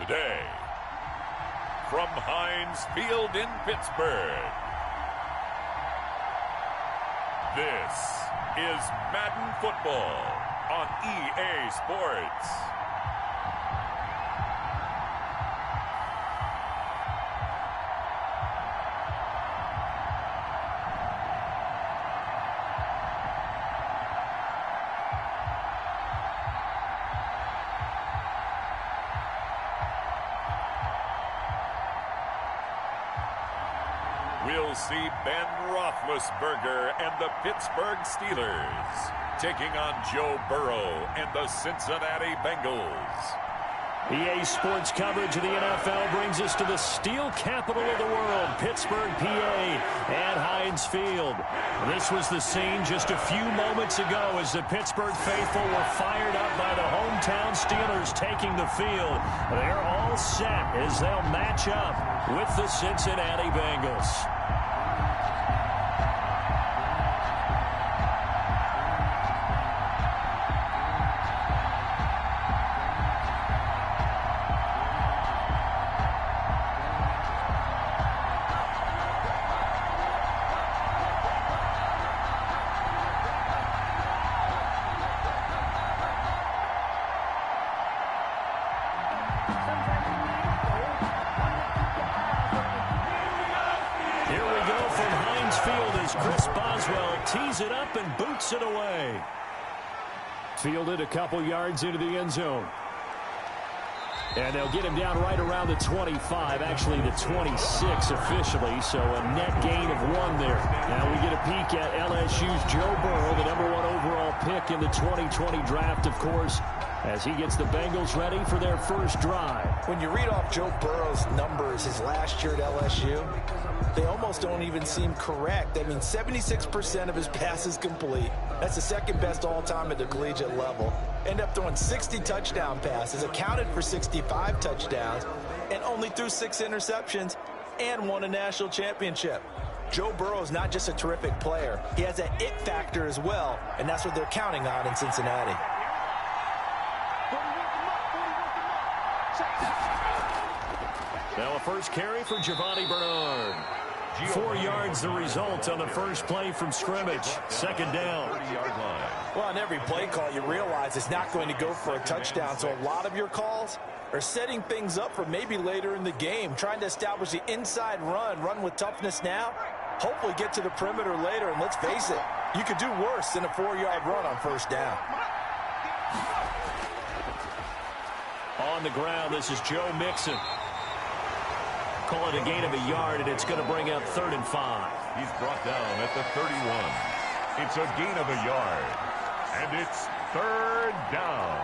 Today, from Heinz Field in Pittsburgh, this is Madden Football on EA Sports. We'll see Ben Roethlisberger and the Pittsburgh Steelers taking on Joe Burrow and the Cincinnati Bengals. EA Sports coverage of the NFL brings us to the steel capital of the world, Pittsburgh, PA, at Heinz Field. This was the scene just a few moments ago as the Pittsburgh faithful were fired up by the hometown Steelers taking the field. They're all set as they'll match up with the Cincinnati Bengals. Tees it up and boots it away. Fielded a couple yards into the end zone. And they'll get him down right around the 25, actually the 26 officially, so a net gain of 1 there. Now we get a peek at LSU's Joe Burrow, the #1 overall pick in the 2020 draft, of course, as he gets the Bengals ready for their first drive. When you read off Joe Burrow's numbers his last year at LSU, they almost don't even seem correct. I mean, 76% of his passes complete. That's the second best all-time at the collegiate level. Ended up throwing 60 touchdown passes, accounted for 65 touchdowns, and only threw 6 interceptions and won a national championship. Joe Burrow is not just a terrific player. He has that it factor as well, and that's what they're counting on in Cincinnati. Now a first carry for Giovanni Bernard. 4 yards the result on the first play from scrimmage. Second down. Well, on every play call, you realize it's not going to go for a touchdown. So a lot of your calls are setting things up for maybe later in the game, trying to establish the inside run with toughness now, hopefully get to the perimeter later. And let's face it, you could do worse than a 4-yard run on first down. On the ground, this is Joe Mixon. Call it a gain of a yard, and it's going to bring up 3rd and 5. He's brought down at the 31. It's a gain of a yard, and it's 3rd down.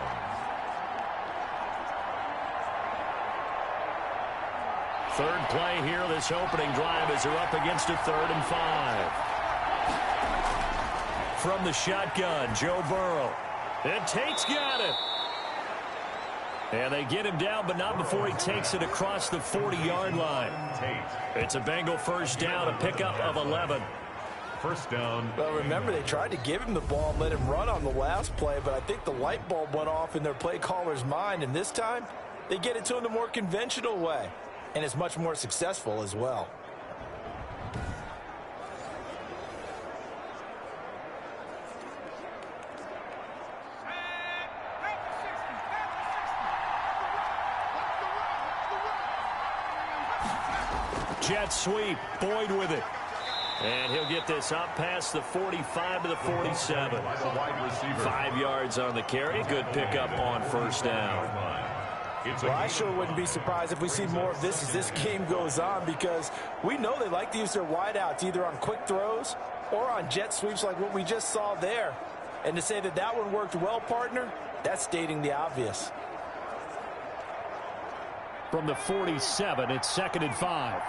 Third play here, this opening drive as they're up against a 3rd and 5. From the shotgun, Joe Burrow. And Tate's got it. And they get him down, but not before he takes it across the 40-yard line. It's a Bengal first down, a pickup of 11. First down. Well, remember, they tried to give him the ball and let him run on the last play, but I think the light bulb went off in their play caller's mind, and this time they get it to him the more conventional way, and it's much more successful as well. Jet sweep, Boyd with it. And he'll get this up past the 45 to the 47. 5 yards on the carry. Good pickup on first down. Well, I sure wouldn't be surprised if we see more of this as this game goes on, because we know they like to use their wideouts either on quick throws or on jet sweeps like what we just saw there. And to say that that one worked well, partner, that's stating the obvious. From the 47, it's 2nd and 5.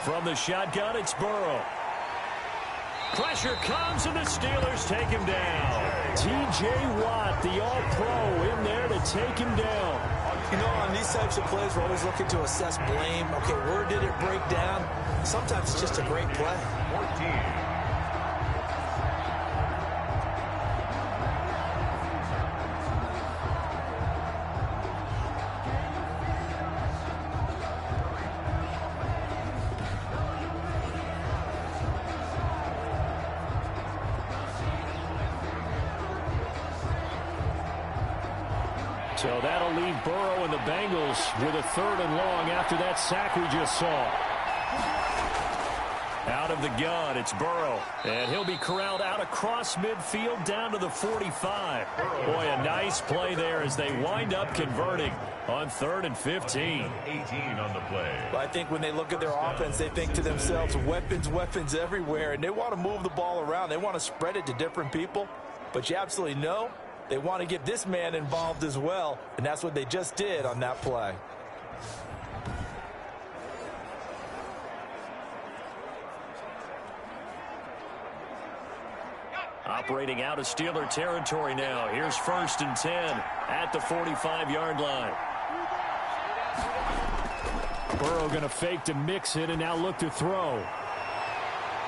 From the shotgun, it's Burrow. Pressure comes, and the Steelers take him down. T.J. Watt, the all-pro, in there to take him down. You know, on these types of plays, we're always looking to assess blame. Okay, where did it break down? Sometimes it's just a great play. 14. So that'll leave Burrow and the Bengals with a 3rd and long after that sack we just saw. Out of the gun, it's Burrow. And he'll be corralled out across midfield down to the 45. Boy, a nice play there as they wind up converting on 3rd and 15. 18 on the play. Well, I think when they look at their offense, they think to themselves, weapons, weapons everywhere. And they want to move the ball around. They want to spread it to different people. But you absolutely know they want to get this man involved as well. And that's what they just did on that play. Operating out of Steeler territory now. Here's 1st and 10 at the 45-yard line. Burrow going to fake to mix it and now look to throw.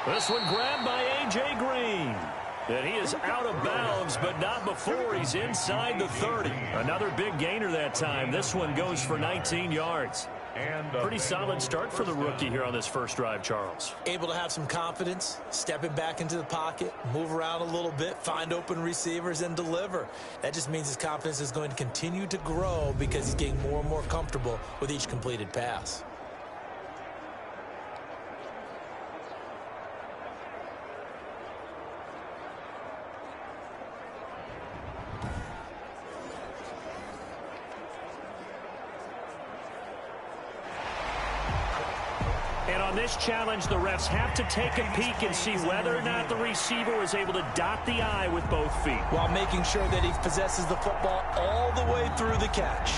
This one grabbed by A.J. Green. And he is out of bounds, but not before he's inside the 30. Another big gainer that time. This one goes for 19 yards. Pretty solid start for the rookie here on this first drive, Charles. Able to have some confidence, stepping back into the pocket, move around a little bit, find open receivers, and deliver. That just means his confidence is going to continue to grow because he's getting more and more comfortable with each completed pass. And on this challenge, the refs have to take a peek and see whether or not the receiver was able to dot the I with both feet, while making sure that he possesses the football all the way through the catch.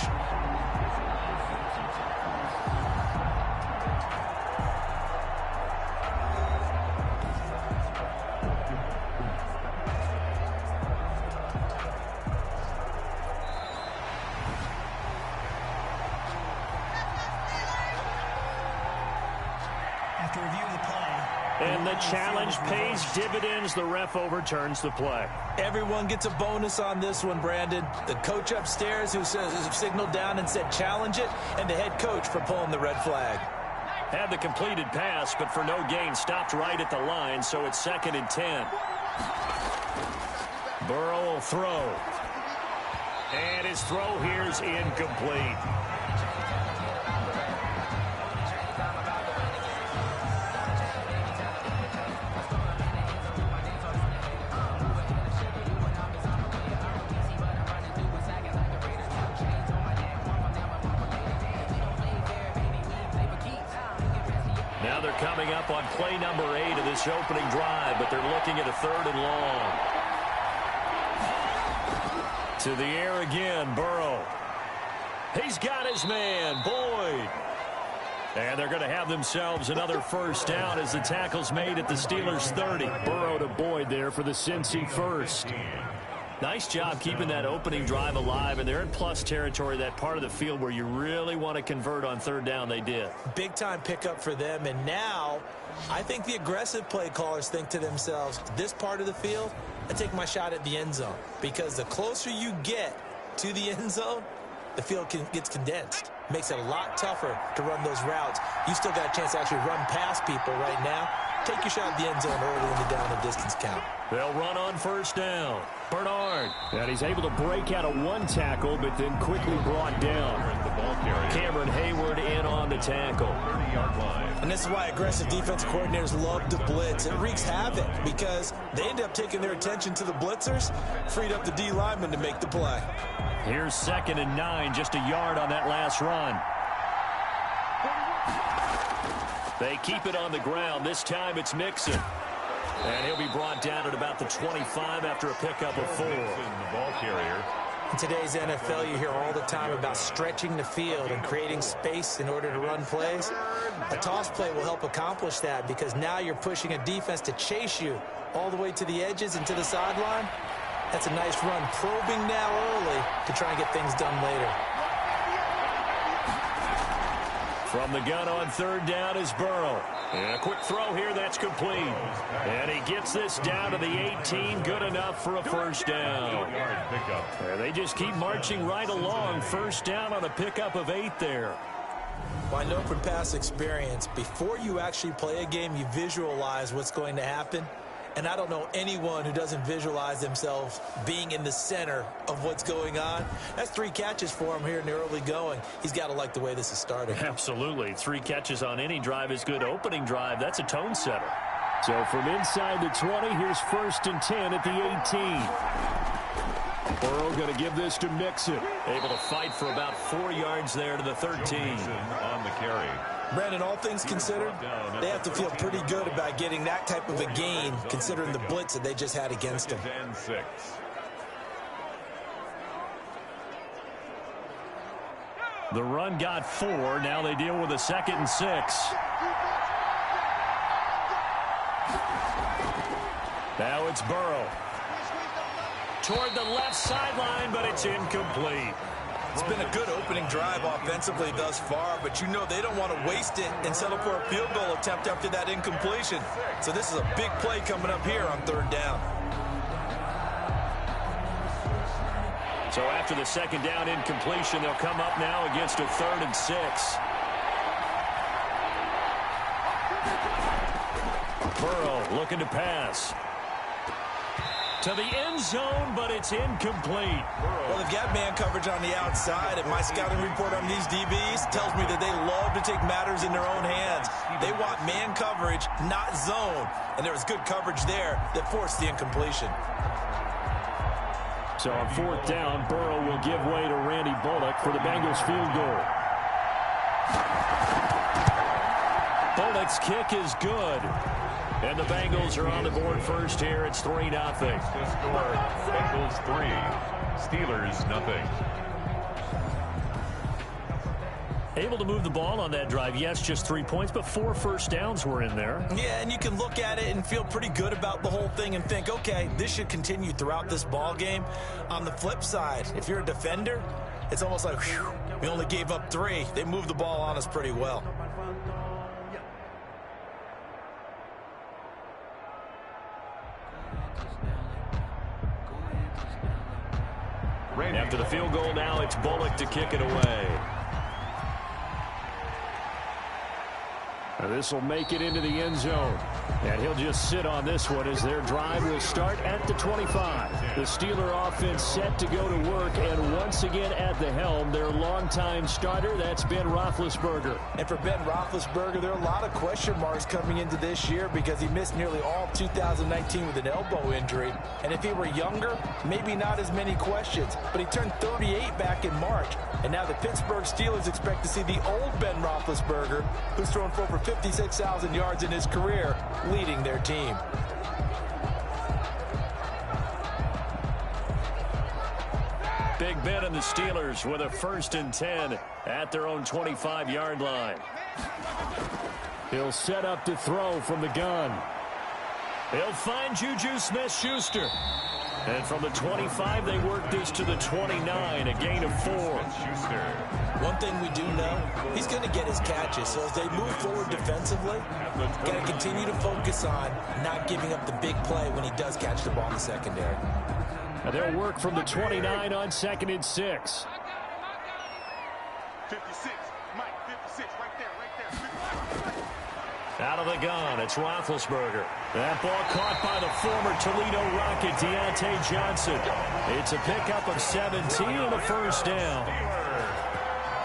And the challenge pays dividends. The ref overturns the play. Everyone gets a bonus on this one, Brandon. The coach upstairs who signaled down and said challenge it, and the head coach for pulling the red flag. Had the completed pass, but for no gain, stopped right at the line, so it's 2nd and 10. Burrow will throw. And his throw here is incomplete. Now they're coming up on play number 8 of this opening drive, but they're looking at a 3rd and long. To the air again, Burrow. He's got his man, Boyd. And they're going to have themselves another first down as the tackle's made at the Steelers' 30. Burrow to Boyd there for the Cincy first. Nice job keeping that opening drive alive, and they're in plus territory, that part of the field where you really want to convert on 3rd down. They did. Big-time pickup for them, and now I think the aggressive play callers think to themselves, this part of the field, I take my shot at the end zone, because the closer you get to the end zone, the field gets condensed. Makes it a lot tougher to run those routes. You still got a chance to actually run past people right now. Take your shot at the end zone early in the down and distance count. They'll run on 1st down. Bernard. And he's able to break out of one tackle, but then quickly brought down. Cameron Hayward in on the tackle. And this is why aggressive defense coordinators love to blitz. It wreaks havoc because they end up taking their attention to the blitzers, freed up the D lineman to make the play. Here's 2nd and 9, just a yard on that last run. They keep it on the ground. This time it's Mixon. And he'll be brought down at about the 25 after a pickup of 4. The ball carrier. In today's NFL, you hear all the time about stretching the field and creating space in order to run plays. A toss play will help accomplish that because now you're pushing a defense to chase you all the way to the edges and to the sideline. That's a nice run, probing now early to try and get things done later. From the gun on 3rd down is Burrow. And a quick throw here, that's complete. And he gets this down to the 18, good enough for a first down. And they just keep marching right along. First down on a pickup of 8 there. Well, I know from past experience, before you actually play a game, you visualize what's going to happen. And I don't know anyone who doesn't visualize themselves being in the center of what's going on. That's 3 catches for him here in the early going. He's got to like the way this is starting. Absolutely. 3 catches on any drive is good. Opening drive, that's a tone setter. So from inside the 20, here's 1st and 10 at the 18. Burrow going to give this to Mixon. Able to fight for about 4 yards there to the 13. On the carry. Brandon, all things considered, they have to feel pretty good about getting that type of a gain, considering the blitz that they just had against them. The run got 4. Now they deal with a 2nd and 6. Now it's Burrow. Toward the left sideline, but it's incomplete. It's been a good opening drive offensively thus far, but you know they don't want to waste it and settle for a field goal attempt after that incompletion. So this is a big play coming up here on 3rd down. So after the 2nd down incompletion, they'll come up now against a 3rd and 6. Burrow looking to pass. To the end zone, but it's incomplete. Well, they've got man coverage on the outside, and my scouting report on these DBs tells me that they love to take matters in their own hands. They want man coverage, not zone, and there was good coverage there that forced the incompletion. So on 4th down, Burrow will give way to Randy Bullock for the Bengals field goal. Bullock's kick is good. And the Bengals are on the board first here. It's 3-0. Bengals 3, Steelers nothing. Able to move the ball on that drive. Yes, just 3 points, but 4 first downs were in there. Yeah, and you can look at it and feel pretty good about the whole thing and think, okay, this should continue throughout this ball game. On the flip side, if you're a defender, it's almost like, whew, we only gave up 3. They moved the ball on us pretty well. After the field goal, now it's Bullock to kick it away. This will make it into the end zone. And he'll just sit on this one as their drive will start at the 25. The Steeler offense set to go to work, and once again at the helm, their longtime starter, that's Ben Roethlisberger. And for Ben Roethlisberger, there are a lot of question marks coming into this year because he missed nearly all 2019 with an elbow injury. And if he were younger, maybe not as many questions. But he turned 38 back in March. And now the Pittsburgh Steelers expect to see the old Ben Roethlisberger, who's thrown for over 56,000 yards in his career, leading their team. Big Ben and the Steelers with a 1st and 10 at their own 25-yard line. He'll set up to throw from the gun. He'll find Juju Smith-Schuster. And from the 25, they work this to the 29, a gain of 4. One thing we do know, he's going to get his catches. So as they move forward defensively, got to continue to focus on not giving up the big play when he does catch the ball in the secondary. And they'll work from the 29 on 2nd and 6. 56, Mike, 56, right there. Out of the gun, it's Roethlisberger. That ball caught by the former Toledo Rocket, Deontay Johnson. It's a pickup of 17 and a 1st down.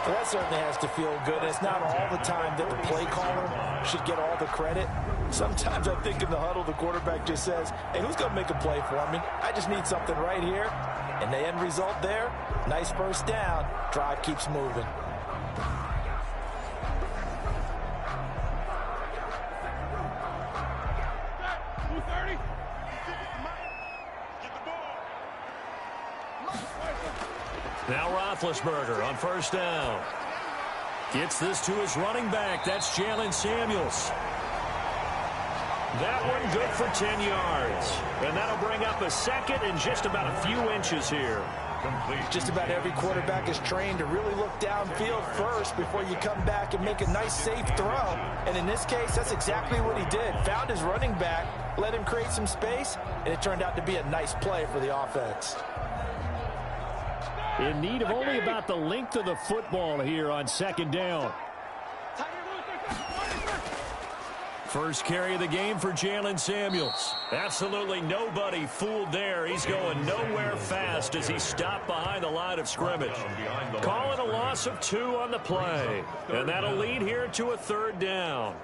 Well, that certainly has to feel good. It's not all the time that the play caller should get all the credit. Sometimes I think in the huddle, the quarterback just says, hey, who's going to make a play for me? I just need something right here. And the end result there, nice 1st down. Drive keeps moving. Now Roethlisberger on 1st down. Gets this to his running back. That's Jalen Samuels. That one good for 10 yards. And that'll bring up a 2nd and just about a few inches here. Just about every quarterback is trained to really look downfield first before you come back and make a nice, safe throw. And in this case, that's exactly what he did. Found his running back, let him create some space, and it turned out to be a nice play for the offense. In need of only about the length of the football here on 2nd down. First carry of the game for Jalen Samuels. Absolutely nobody fooled there. He's going nowhere fast as he stopped behind the line of scrimmage. Calling a loss of 2 on the play. And that'll lead here to a 3rd down.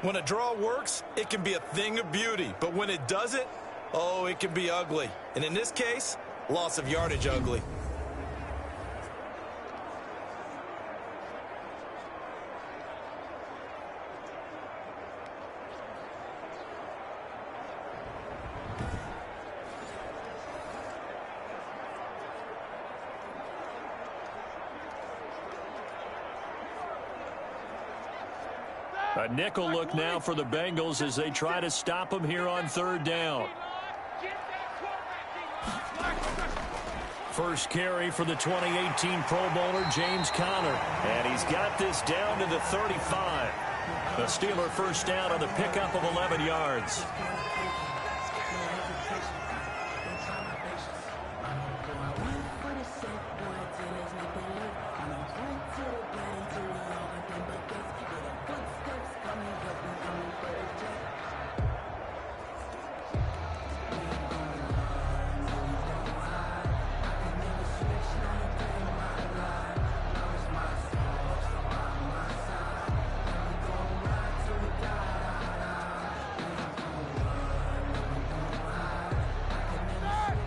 When a draw works, it can be a thing of beauty. But when it doesn't, oh, it can be ugly. And in this case, loss of yardage ugly. A nickel look now for the Bengals as they try to stop him here on 3rd down. First carry for the 2018 Pro Bowler, James Conner. And he's got this down to the 35. The Steeler first down on the pickup of 11 yards.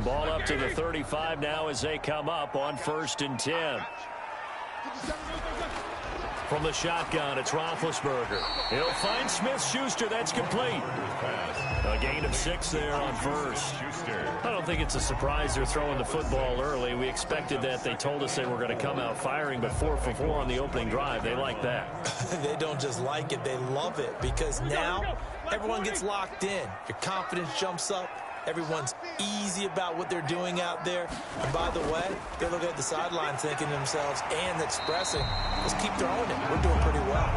Ball up to the 35 now as they come up on 1st and 10. From the shotgun, it's Roethlisberger. He'll find Smith-Schuster. That's complete. A gain of 6 there on 1st. I don't think it's a surprise they're throwing the football early. We expected that. They told us they were going to come out firing, but 4 for 4 on the opening drive. They like that. They don't just like it. They love it because now everyone gets locked in. Your confidence jumps up. Everyone's easy about what they're doing out there. And by the way, they look at the sideline thinking to themselves and expressing, let's keep throwing it. We're doing pretty well.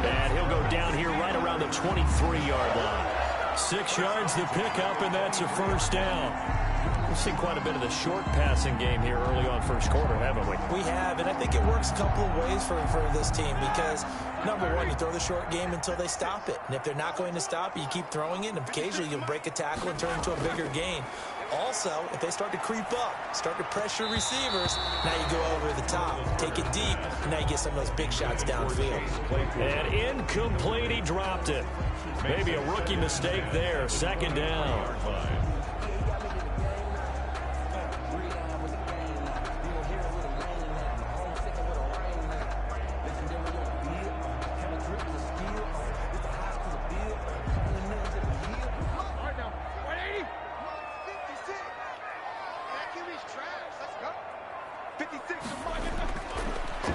And he'll go down here right around the 23-yard line. 6 yards the pickup, and that's a 1st down. We've seen quite a bit of the short passing game here early on 1st quarter, haven't we? We have, and I think it works a couple of ways for this team because, number one, you throw the short game until they stop it. And if they're not going to stop it, you keep throwing it, and occasionally you'll break a tackle and turn into a bigger gain. Also, if they start to creep up, start to pressure receivers, now you go over the top, take it deep, and now you get some of those big shots downfield. And incomplete, he dropped it. Maybe a rookie mistake there, 2nd down.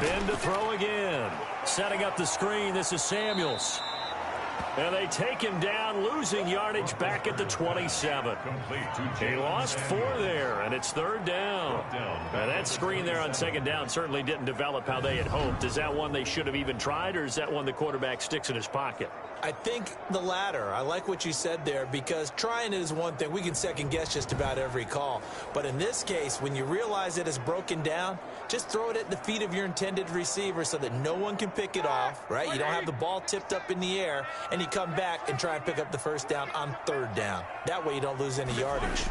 Ben to throw again. Setting up the screen, this is Samuels. And they take him down, losing yardage back at the 27. He lost 4 there, and it's 3rd down. And that screen there on 2nd down certainly didn't develop how they had hoped. Is that one they should have even tried, or is that one the quarterback sticks in his pocket? I think the latter. I like what you said there because trying it is one thing. We can second guess just about every call. But in this case, when you realize it is broken down, just throw it at the feet of your intended receiver so that no one can pick it off, right? You don't have the ball tipped up in the air, and you come back and try and pick up the 1st down on 3rd down. That way you don't lose any yardage.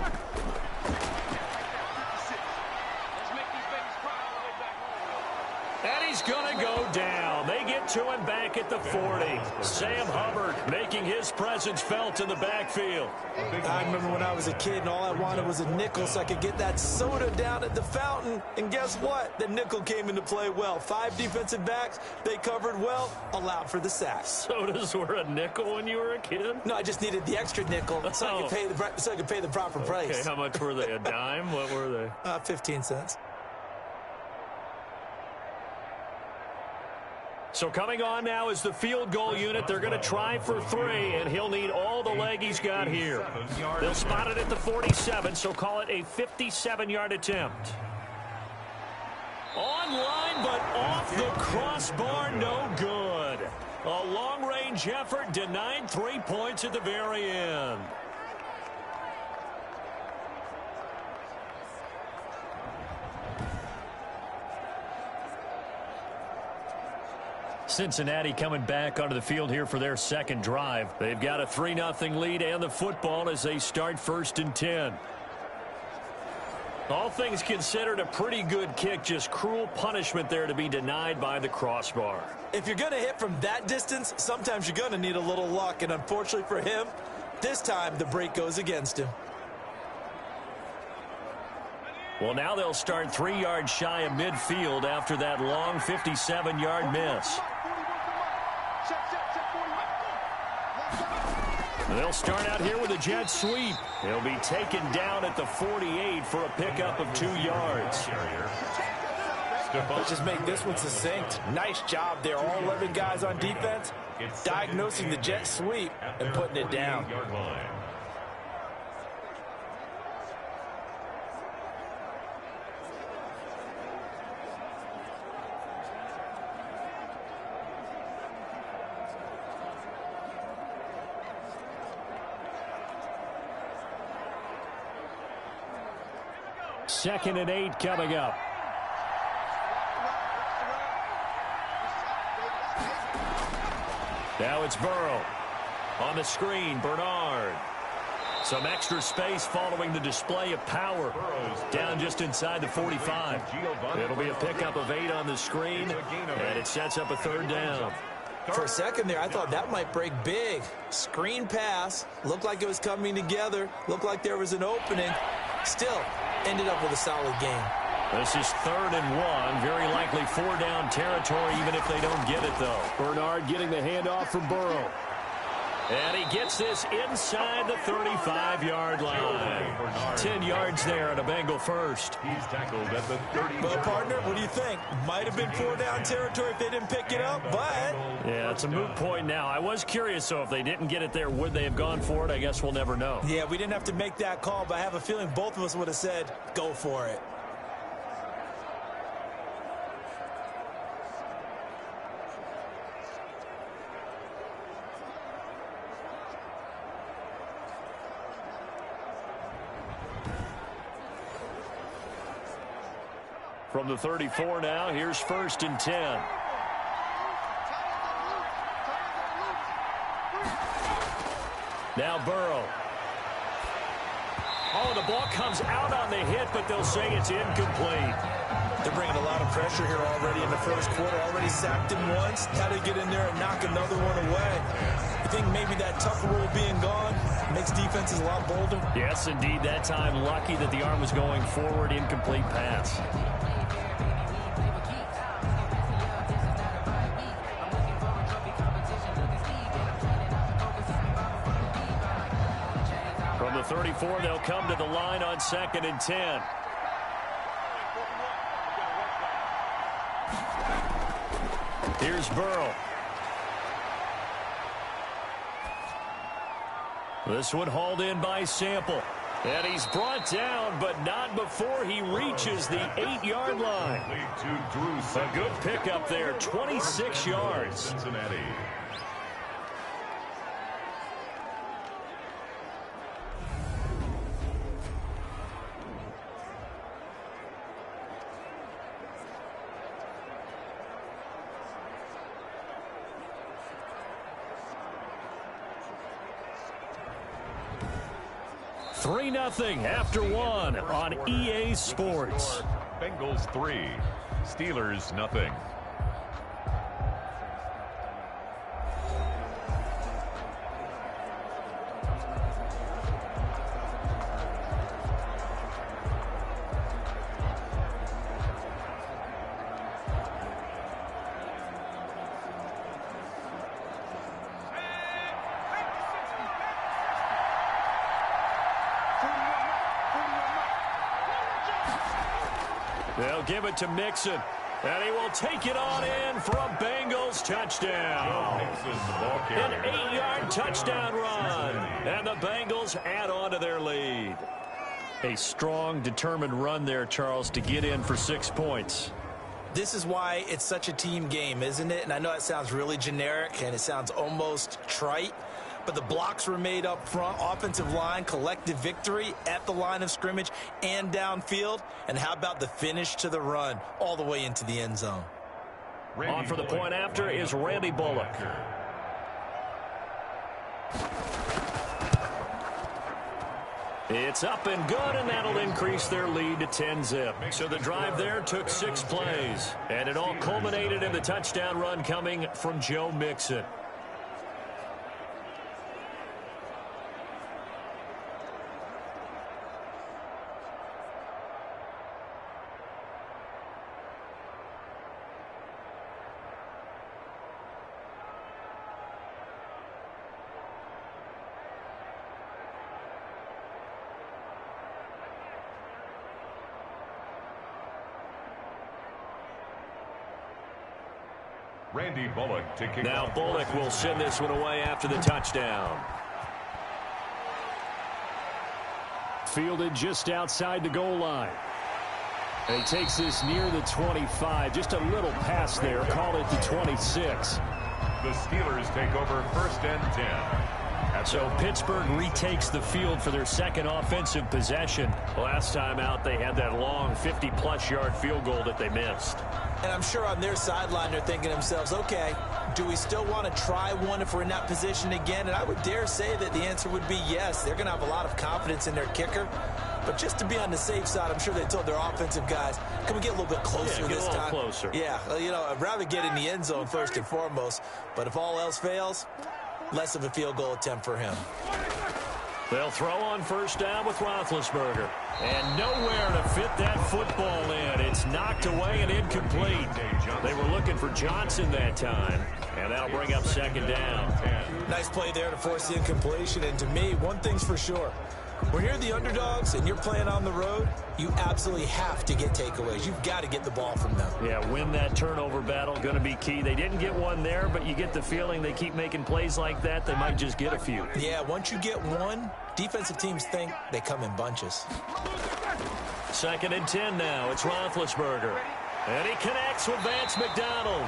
And he's going to go down. They get to him back at the 40. Sam Hubbard making his presence felt in the backfield. I remember when I was a kid and all I wanted was a nickel so I could get that soda down at the fountain. And guess what? The nickel came into play well. 5 defensive backs, they covered well, allowed for the sacks. Sodas were a nickel when you were a kid? No, I just needed the extra nickel so I could pay the proper price. Okay, how much were they? A dime? What were they? 15 cents. So coming on now is the field goal unit. They're going to try for 3, and he'll need all the leg he's got here. They'll spot it at the 47, so call it a 57-yard attempt. Online, but off the crossbar, no good. A long-range effort denied 3 points at the very end. Cincinnati coming back onto the field here for their second drive. They've got a 3-0 lead and the football as they start 1st and 10. All things considered, a pretty good kick, just cruel punishment there to be denied by the crossbar. If you're going to hit from that distance, sometimes you're going to need a little luck, and unfortunately for him, this time the break goes against him. Well, now they'll start 3 yards shy of midfield after that long 57-yard miss. They'll start out here with a jet sweep. He'll be taken down at the 48 for a pickup of 2 yards. Let's just make this one succinct. Nice job there. All 11 guys on defense diagnosing the jet sweep and putting it down. Second and 8 coming up. Now it's Burrow. On the screen, Bernard. Some extra space following the display of power. Down just inside the 45. It'll be a pickup of 8 on the screen, and it sets up a 3rd down. For a second there, I thought that might break big. Screen pass. Looked like it was coming together. Looked like there was an opening. Still, ended up with a solid game. This is 3rd and 1. Very likely 4-down territory, even if they don't get it, though. Bernard getting the handoff from Burrow. And he gets this inside the 35-yard line. 10 yards there and a Bengal first. He's tackled at the 30. Well, partner, what do you think? Might have been 4-down territory if they didn't pick it up, but... Yeah, it's a moot point now. I was curious, so if they didn't get it there, would they have gone for it? I guess we'll never know. Yeah, we didn't have to make that call, but I have a feeling both of us would have said, go for it. From the 34 now, here's 1st and 10. Now Burrow. Oh, the ball comes out on the hit, but they'll say it's incomplete. They're bringing a lot of pressure here already in the first quarter. Already sacked him once. Got to get in there and knock another one away. I think maybe that tough rule being gone makes defenses a lot bolder. Yes, indeed. That time, lucky that the arm was going forward. Incomplete pass. From the 34, they'll come to the line on 2nd and 10. Here's Burrow. This one hauled in by Sample. And he's brought down, but not before he reaches the 8-yard line. A good pickup there, 26 yards. Cincinnati. Three 3-0 after 1 on EA Sports. Bengals 3, Steelers 0. They'll give it to Mixon, and he will take it on in for a Bengals touchdown. An 8-yard touchdown run, and the Bengals add on to their lead. A strong, determined run there, Charles, to get in for 6 points. This is why it's such a team game, isn't it? And I know it sounds really generic, and it sounds almost trite, but the blocks were made up front, offensive line, collective victory at the line of scrimmage and downfield. And how about the finish to the run all the way into the end zone? On for the point after is Randy Bullock. It's up and good, and that'll increase their lead to 10-zip. So the drive there took 6 plays, and it all culminated in the touchdown run coming from Joe Mixon. Randy Bullock to kick Now off. Bullock will send this one away after the touchdown. Fielded just outside the goal line. And he takes this near the 25. Just a little pass there. Call it the 26. The Steelers take over 1st and 10. So Pittsburgh retakes the field for their second offensive possession. Last time out, they had that long 50-plus yard field goal that they missed. And I'm sure on their sideline they're thinking to themselves, okay, do we still want to try one if we're in that position again? And I would dare say that the answer would be yes. They're going to have a lot of confidence in their kicker. But just to be on the safe side, I'm sure they told their offensive guys, can we get a little bit closer this time? Closer. Yeah, you know, I'd rather get in the end zone first and foremost. But if all else fails, less of a field goal attempt for him. They'll throw on 1st down with Roethlisberger. And nowhere to fit that football in. It's knocked away and incomplete. They were looking for Johnson that time. And that'll bring up 2nd down. Nice play there to force the incompletion. And to me, one thing's for sure. When you're the underdogs and you're playing on the road, you absolutely have to get takeaways. You've got to get the ball from them. Yeah, win that turnover battle, going to be key. They didn't get one there, but you get the feeling they keep making plays like that, they might just get a few. Yeah, once you get one, defensive teams think they come in bunches. 2nd and 10 now. It's Roethlisberger. And he connects with Vance McDonald.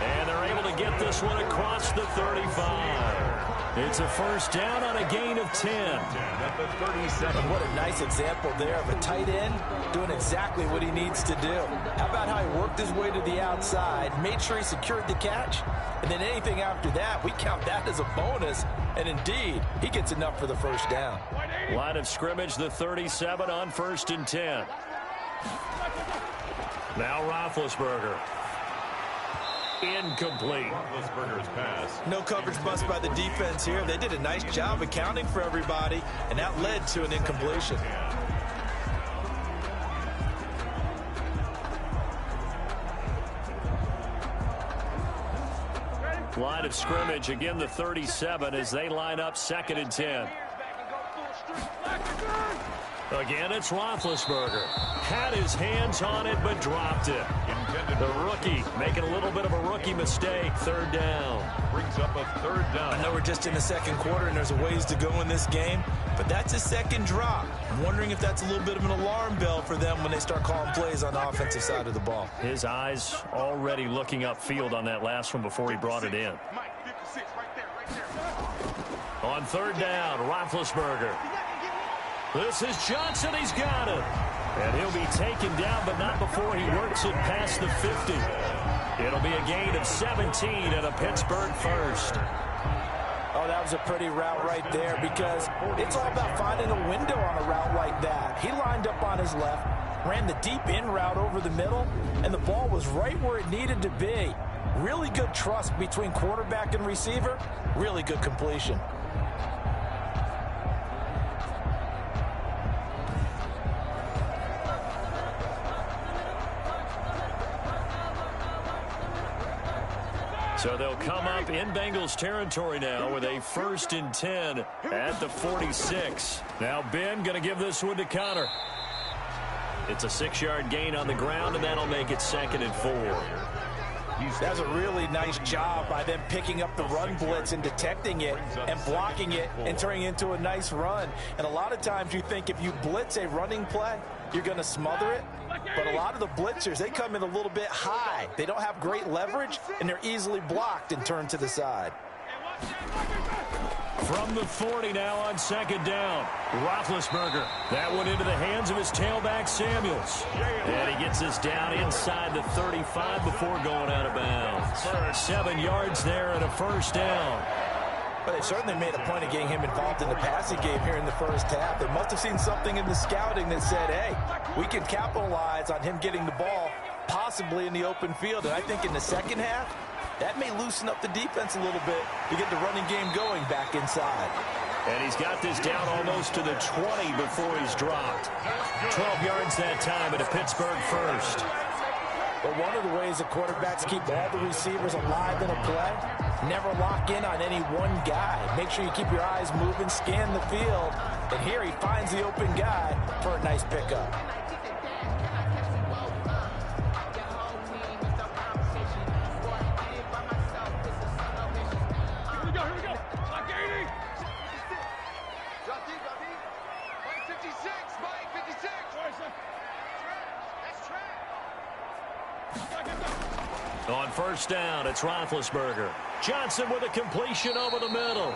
And they're able to get this one across the 35. It's a 1st down on a gain of 10. At the 37. What a nice example there of a tight end doing exactly what he needs to do. How about how he worked his way to the outside, made sure he secured the catch, and then anything after that, we count that as a bonus. And indeed, he gets enough for the 1st down. Line of scrimmage, the 37 on 1st and 10. Now Roethlisberger. Incomplete. Roethlisberger's pass. No coverage bust by the defense here. They did a nice job accounting for everybody, and that led to an incompletion. Line of scrimmage, again the 37 as they line up 2nd and 10. Again, it's Roethlisberger. Had his hands on it, but dropped it. The rookie making a little bit of a rookie mistake. 3rd down. Brings up a 3rd down. I know we're just in the 2nd quarter and there's a ways to go in this game, but that's his 2nd drop. I'm wondering if that's a little bit of an alarm bell for them when they start calling plays on the offensive side of the ball. His eyes already looking upfield on that last one before he brought it in. Mike, 56, right there. On 3rd down, Roethlisberger. This is Johnson. He's got it. And he'll be taken down, but not before he works it past the 50. It'll be a gain of 17 and a Pittsburgh 1st. Oh, that was a pretty route right there because it's all about finding a window on a route like that. He lined up on his left, ran the deep in route over the middle, and the ball was right where it needed to be. Really good trust between quarterback and receiver. Really good completion. So they'll come up in Bengals territory now with a 1st and 10 at the 46. Now Ben going to give this one to Connor. It's a 6-yard gain on the ground, and that'll make it 2nd and 4. That's a really nice job by them picking up the run blitz and detecting it and blocking it and turning it into a nice run. And a lot of times you think if you blitz a running play, you're going to smother it. But a lot of the blitzers, they come in a little bit high. They don't have great leverage, and they're easily blocked and turned to the side. From the 40 now on second down. Roethlisberger. That one into the hands of his tailback, Samuels. And he gets us down inside the 35 before going out of bounds. 7 yards there and a first down. But they certainly made a point of getting him involved in the passing game here in the first half. They must have seen something in the scouting that said, hey, we can capitalize on him getting the ball possibly in the open field. And I think in the second half, that may loosen up the defense a little bit to get the running game going back inside. And he's got this down almost to the 20 before he's dropped. 12 yards that time at a Pittsburgh first. But one of the ways the quarterbacks keep all the receivers alive in a play, never lock in on any one guy. Make sure you keep your eyes moving, scan the field. And here he finds the open guy for a nice pickup. On first down, it's Roethlisberger. Johnson with a completion over the middle.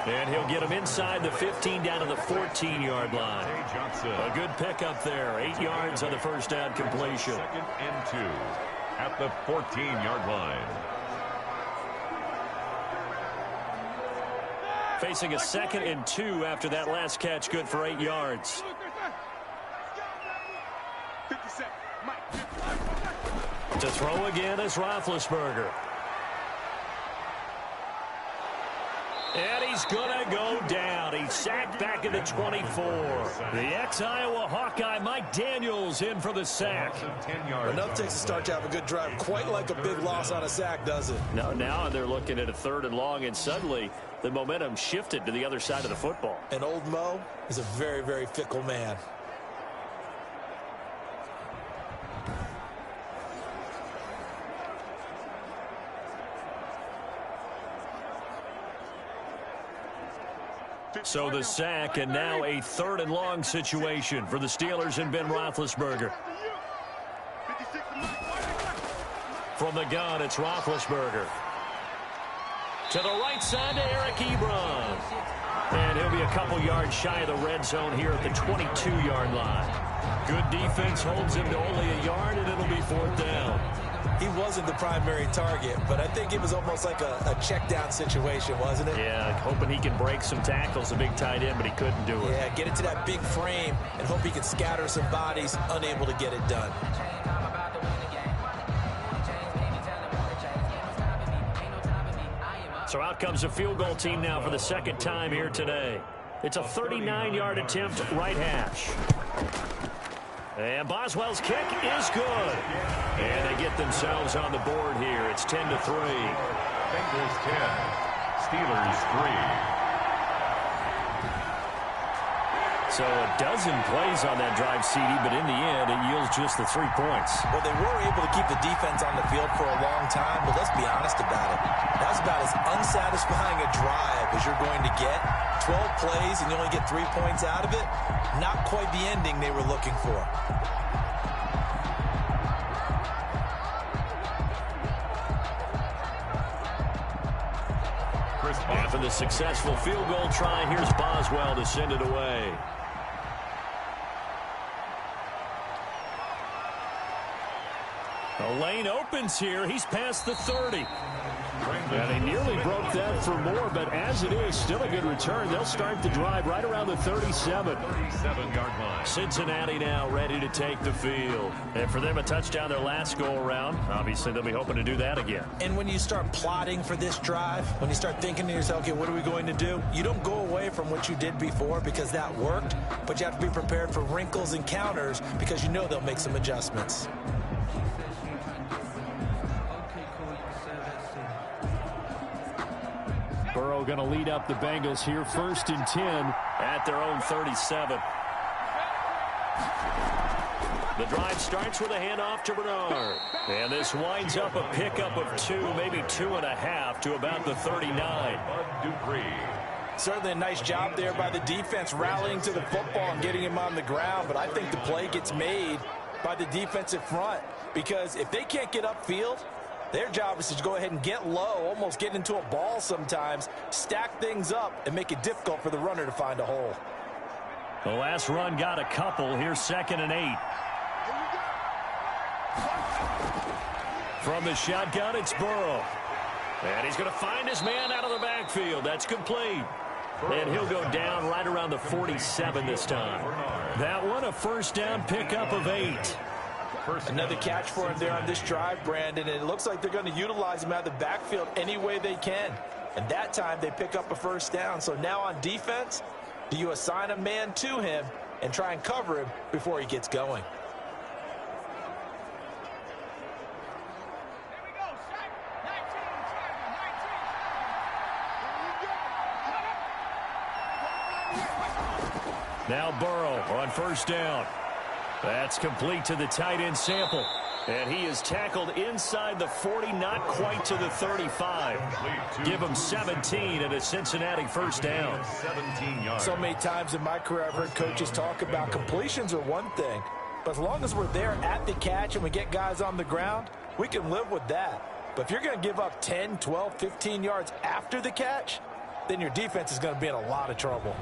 And he'll get him inside the 15 down to the 14-yard line. A good pickup there. 8 yards on the first down completion. 2nd and 2 at the 14-yard line. Facing a 2nd and 2 after that last catch, good for 8 yards. To throw again is Roethlisberger. And he's going to go down. He's sacked back at the 24. The ex-Iowa Hawkeye, Mike Daniels, in for the sack. Enough takes to start to have a good drive. Quite like a big loss on a sack, does it? Now they're looking at a 3rd and long, and suddenly the momentum shifted to the other side of the football. And old Mo is a very, very fickle man. So the sack, and now a 3rd and long situation for the Steelers and Ben Roethlisberger. From the gun, it's Roethlisberger. To the right side to Eric Ebron. And he'll be a couple yards shy of the red zone here at the 22-yard line. Good defense holds him to only a yard, and it'll be 4th down. He wasn't the primary target, but I think it was almost like a check down situation, wasn't it? Yeah, hoping he can break some tackles, a big tight end, but he couldn't do it. Yeah, get it to that big frame and hope he can scatter some bodies, unable to get it done. So out comes a field goal team now for the 2nd time here today. It's a 39-yard attempt, right hash. And Boswell's kick is good. And they get themselves on the board here. It's 10-3. Bengals 10, Steelers 3. So a dozen plays on that drive, CD, but in the end, it yields just the 3 points. Well, they were able to keep the defense on the field for a long time, but let's be honest about it. That was about as unsatisfying a drive as you're going to get. 12 plays and you only get 3 points out of it. Not quite the ending they were looking for. After the successful field goal try, here's Boswell to send it away. The lane opens here. He's past the 30. And he nearly broke that for more, but as it is, still a good return. They'll start the drive right around the 37. 37-yard line. Cincinnati now ready to take the field. And for them, a touchdown their last go-around. Obviously, they'll be hoping to do that again. And when you start plotting for this drive, when you start thinking to yourself, okay, what are we going to do? You don't go away from what you did before because that worked, but you have to be prepared for wrinkles and counters because you know they'll make some adjustments. Burrow going to lead up the Bengals here, 1st and 10 at their own 37. The drive starts with a handoff to Bernard. And this winds up a pickup of 2, maybe 2.5 to about the 39. Certainly a nice job there by the defense rallying to the football and getting him on the ground. But I think the play gets made by the defensive front because if they can't get upfield, Their job is to go ahead and get low, almost get into a ball sometimes, stack things up, and make it difficult for the runner to find a hole. The last run got a couple. Here's 2nd and 8. From the shotgun, it's Burrow. And he's going to find his man out of the backfield. That's complete. And he'll go down right around the 47 this time. That one, a first down pickup of 8. Another catch for him there on this drive, Brandon. And it looks like they're going to utilize him out of the backfield any way they can. And that time they pick up a first down. So now on defense, do you assign a man to him and try and cover him before he gets going? Now Burrow on first down. That's complete to the tight end Sample. And he is tackled inside the 40, not quite to the 35. Give him 17 and a Cincinnati first down. 17 yards. So many times in my career I've heard coaches talk about completions are one thing. But as long as we're there at the catch and we get guys on the ground, we can live with that. But if you're going to give up 10, 12, 15 yards after the catch, then your defense is going to be in a lot of trouble.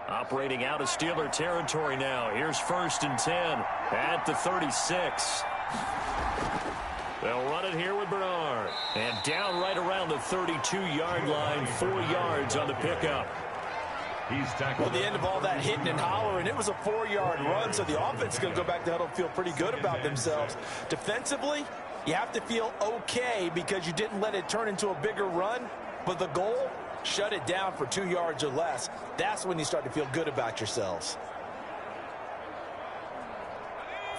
Operating out of Steeler territory now. Here's 1st and 10 at the 36. They'll run it here with Bernard. And down right around the 32-yard line, 4 yards on the pickup. He's tackled. Well, the end of all that hitting and hollering, it was a 4-yard run, so the offense is going to go back to huddle and feel pretty good about themselves. Defensively, you have to feel okay because you didn't let it turn into a bigger run, but the goal, shut it down for 2 yards or less. That's when you start to feel good about yourselves.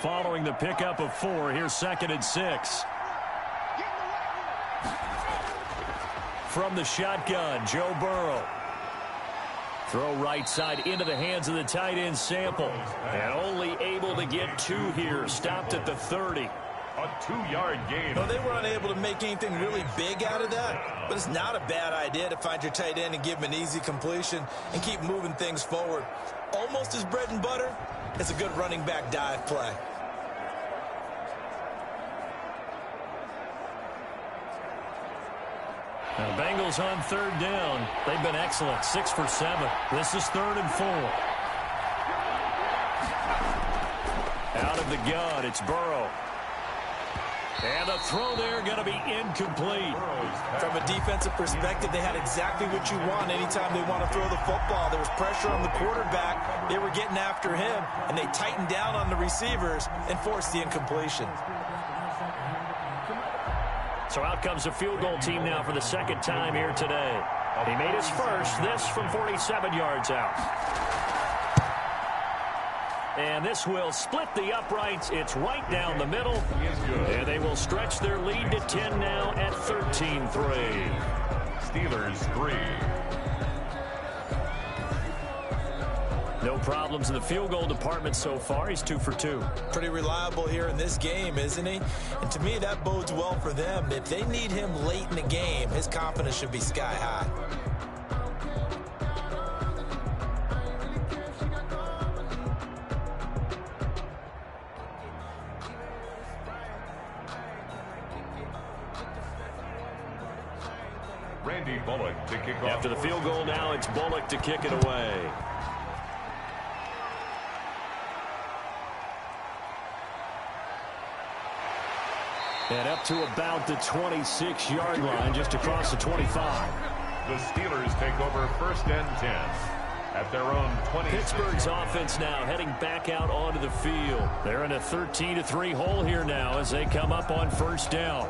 Following the pickup of 4, here's 2nd and 6. From the shotgun, Joe Burrow. Throw right side into the hands of the tight end Sample. And only able to get 2 here. Stopped at the 30. A 2-yard gain. No, they were unable to make anything really big out of that, but it's not a bad idea to find your tight end and give him an easy completion and keep moving things forward. Almost as bread and butter as a good running back dive play. Now, Bengals on 3rd down. They've been excellent, 6 for 7. This is 3rd and 4. Out of the gun, it's Burrow. And the throw there going to be incomplete. From a defensive perspective, they had exactly what you want anytime they want to throw the football. There was pressure on the quarterback. They were getting after him, and they tightened down on the receivers and forced the incompletion. So out comes the field goal team now for the 2nd time here today. He made his first, this from 47 yards out. And this will split the uprights. It's right down the middle. And they will stretch their lead to 10 now at 13-3. Steelers 3. No problems in the field goal department so far. He's 2 for 2. Pretty reliable here in this game, isn't he? And to me, that bodes well for them. If they need him late in the game, his confidence should be sky high. Bullock to kick off. After the field goal now, it's Bullock to kick it away. And up to about the 26-yard line, just across the 25. The Steelers take over 1st and 10 at their own 20. Pittsburgh's offense now heading back out onto the field. They're in a 13-3 hole here now as they come up on 1st down.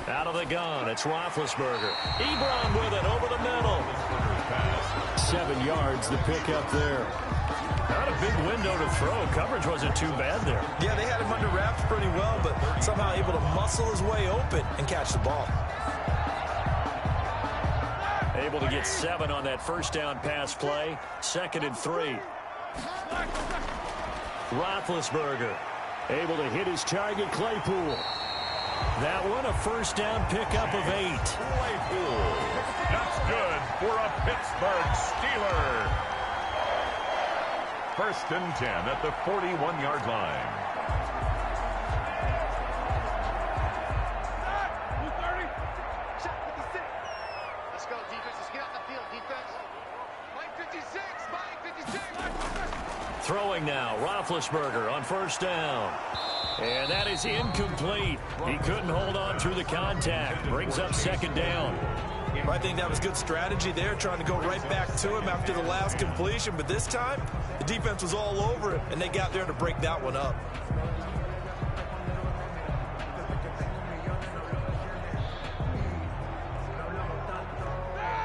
Out of the gun, it's Roethlisberger. Ebron with it over the middle. 7 yards, the pickup there. Not a big window to throw. Coverage wasn't too bad there. Yeah, they had him under wraps pretty well, but somehow able to muscle his way open and catch the ball. Able to get 7 on that first down pass play. 2nd and 3. Roethlisberger able to hit his target, Claypool. That one, a first down pickup of 8. Claypool. That's good for a Pittsburgh Steeler. 1st and 10 at the 41-yard line. Let's go, defense. Let's get out the field, defense. Mike 56, Mike 56. Throwing now, Roethlisberger on first down. And that is incomplete. He couldn't hold on through the contact. Brings up 2nd down. I think that was good strategy there, trying to go right back to him after the last completion. But this time, the defense was all over him, and they got there to break that one up.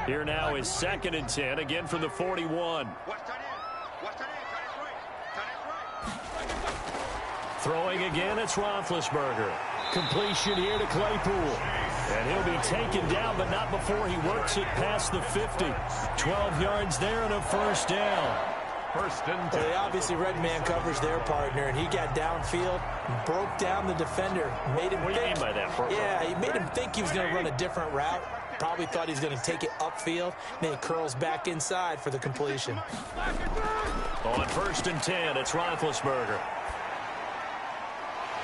Here now is 2nd and 10, again from the 41. Watch tight end. Watch tight end. Tight end's right. Tight end's right. Throwing again, it's Roethlisberger. Completion here to Claypool. And he'll be taken down, but not before he works it past the 50. 12 yards there and a first down. 1st and 10. Well, they obviously read man coverage their partner, and he got downfield, broke down the defender, made him What do you mean by that, Purple? Yeah, he made him think he was going to run a different route. Probably thought he was going to take it upfield. Then he curls back inside for the completion. On 1st and 10, it's Roethlisberger.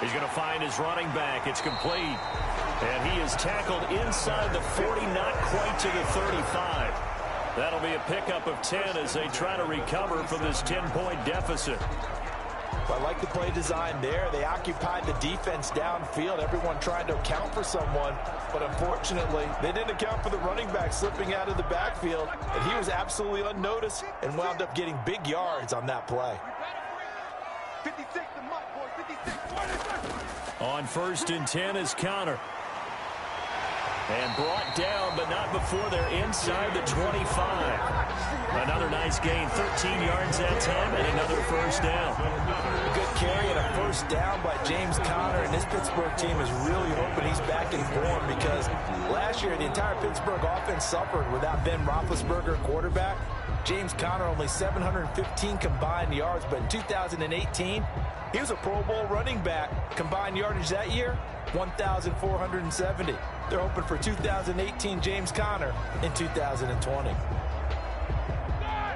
He's going to find his running back. It's complete. And he is tackled inside the 40, not quite to the 35. That'll be a pickup of 10 as they try to recover from this 10-point deficit. I like the play design there. They occupied the defense downfield, everyone trying to account for someone. But unfortunately, they didn't account for the running back slipping out of the backfield. And he was absolutely unnoticed and wound up getting big yards on that play. 56 to Mike, boy. 56. On 1st and 10 is Connor. And brought down, but not before they're inside the 25. Another nice gain, 13 yards that time, and another first down. Good carry and a first down by James Conner, and this Pittsburgh team is really hoping he's back in form because last year the entire Pittsburgh offense suffered without Ben Roethlisberger quarterback. James Conner only 715 combined yards, but in 2018, he was a Pro Bowl running back. Combined yardage that year, 1,470. They're hoping for 2018 James Conner in 2020.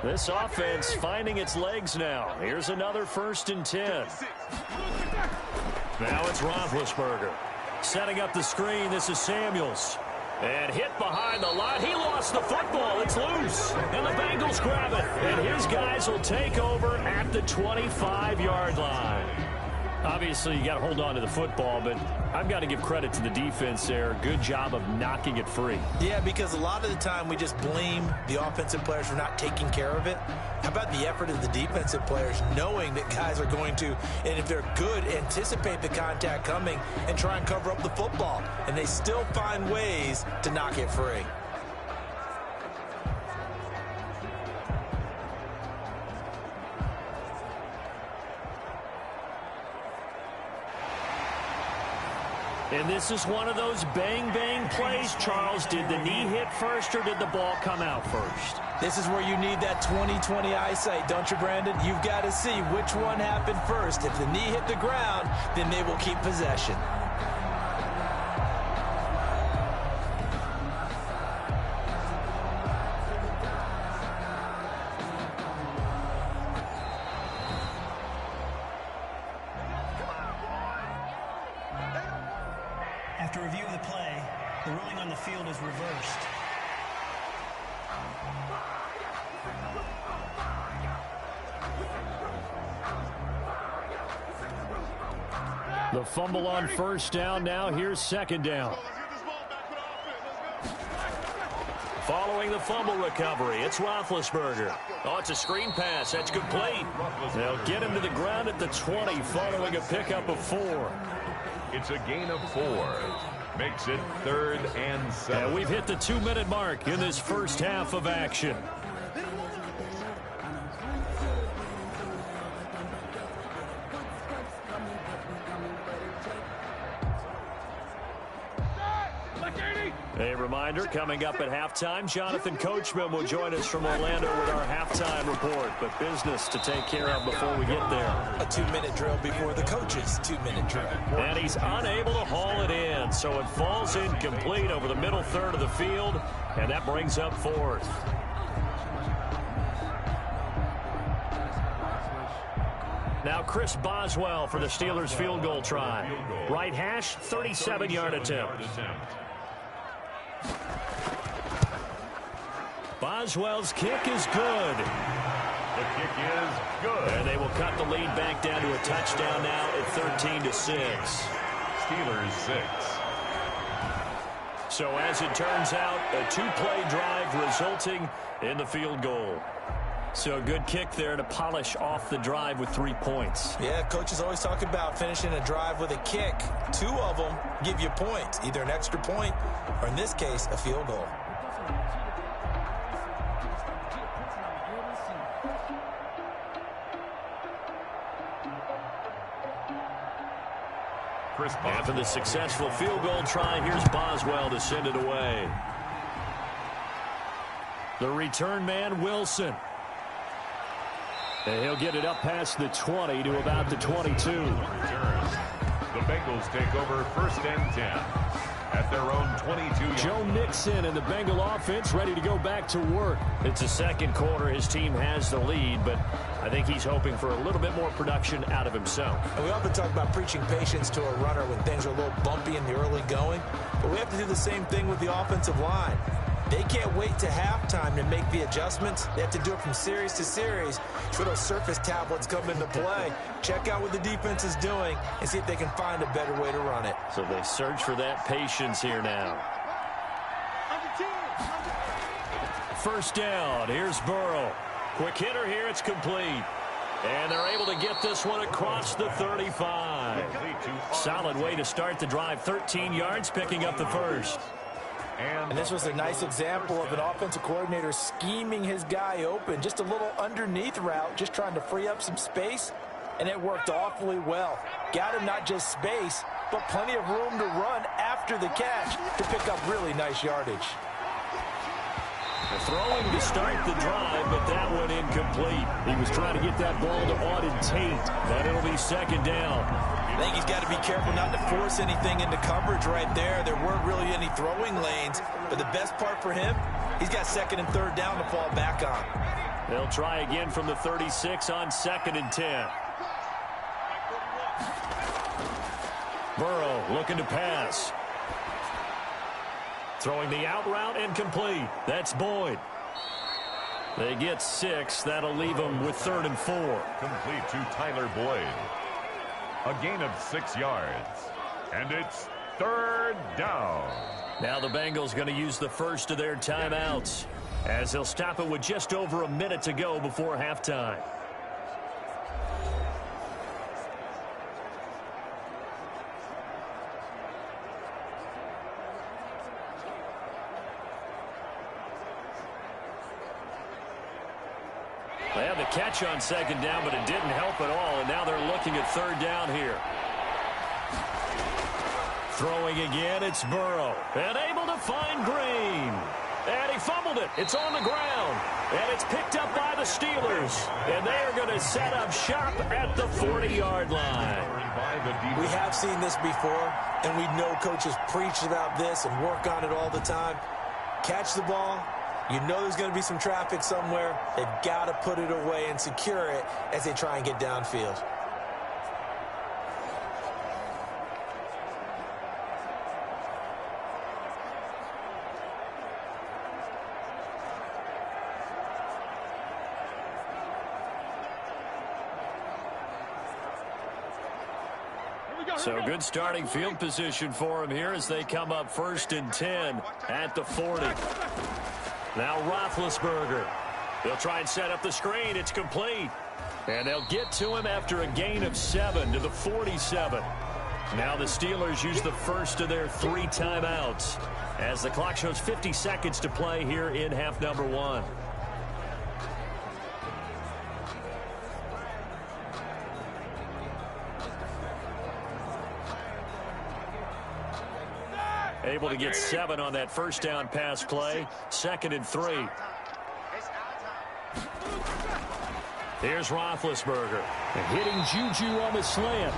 This offense finding its legs now. Here's another 1st and 10. Now it's Roethlisberger. Setting up the screen, this is Samuels. And hit behind the line. He lost the football. It's loose. And the Bengals grab it. And his guys will take over at the 25-yard line. Obviously, you got to hold on to the football, but I've got to give credit to the defense there. Good job of knocking it free. Yeah, because a lot of the time we just blame the offensive players for not taking care of it. How about the effort of the defensive players knowing that guys are going to, and if they're good, anticipate the contact coming and try and cover up the football. And they still find ways to knock it free. And this is one of those bang-bang plays, Charles. Did the knee hit first or did the ball come out first? This is where you need that 20/20 eyesight, don't you, Brandon? You've got to see which one happened first. If the knee hit the ground, then they will keep possession. After review of the play, the ruling on the field is reversed. The fumble on first down. Now here's 2nd down. Following the fumble recovery, it's Roethlisberger. Oh, it's a screen pass. That's complete. They'll get him to the ground at the 20 following a pickup of 4. It's a gain of 4. Makes it 3rd and 7. And we've hit the 2-minute mark in this first half of action. A reminder, coming up at halftime, Jonathan Coachman will join us from Orlando with our halftime report. But business to take care of before we get there. A 2-minute drill before the coach's 2-minute drill. And he's unable to haul it in, so it falls incomplete over the middle third of the field, and that brings up 4th. Now Chris Boswell for the Steelers field goal try. Right hash, 37-yard attempt. Boswell's kick is good. The kick is good. And they will cut the lead back down to a touchdown now at 13-6. Steelers 6. So as it turns out, a 2-play drive resulting in the field goal. So a good kick there to polish off the drive with 3 points. Yeah, coach is always talking about finishing a drive with a kick. 2 of them give you points, either an extra point or, in this case, a field goal. After the successful field goal try, here's Boswell to send it away. The return man, Wilson. And he'll get it up past the 20 to about the 22. The Bengals take over 1st and 10 at their own 22. Joe Mixon and the Bengal offense ready to go back to work. It's the second quarter. His team has the lead, but I think he's hoping for a little bit more production out of himself. And we often talk about preaching patience to a runner when things are a little bumpy in the early going, but we have to do the same thing with the offensive line. They can't wait to halftime to make the adjustments. They have to do it from series to series so those surface tablets come into play. Check out what the defense is doing and see if they can find a better way to run it. So they search for that patience here now. First down. Here's Burrow. Quick hitter here. It's complete. And they're able to get this one across the 35. Solid way to start the drive. 13 yards, picking up the first. And this was a nice example of an offensive coordinator scheming his guy open. Just a little underneath route, just trying to free up some space, and it worked awfully well. Got him not just space, but plenty of room to run after the catch to pick up really nice yardage. Throwing to start the drive, but that one incomplete. He was trying to get that ball to Auden Tate, but it'll be 2nd down. I think he's got to be careful not to force anything into coverage right there. There weren't really any throwing lanes, but the best part for him, he's got 2nd and 3rd down to fall back on. They'll try again from the 36 on 2nd and 10. Burrow looking to pass. Throwing the out route incomplete. That's Boyd. They get 6. That'll leave them with 3rd and 4. Complete to Tyler Boyd. A gain of 6 yards. And it's 3rd down. Now the Bengals going to use the first of their timeouts, as they'll stop it with just over a minute to go before halftime. They had the catch on 2nd down, but it didn't help at all, and now they're looking at 3rd down here. Throwing again, it's Burrow. And able to find Green. And he fumbled it. It's on the ground. And it's picked up by the Steelers. And they are going to set up shop at the 40-yard line. We have seen this before, and we know coaches preach about this and work on it all the time. Catch the ball. You know there's going to be some traffic somewhere. They've got to put it away and secure it as they try and get downfield. So good starting field position for him here as they come up 1st and 10 at the 40. Now Roethlisberger. They'll try and set up the screen. It's complete. And they'll get to him after a gain of 7 to the 47. Now the Steelers use the first of their 3 timeouts as the clock shows 50 seconds to play here in half number 1. Able to get 7 on that first down pass play. 2nd and 3. Here's Roethlisberger. Hitting Juju on the slant.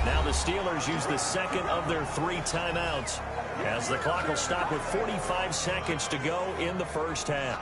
Now the Steelers use the second of their 3 timeouts as the clock will stop with 45 seconds to go in the first half.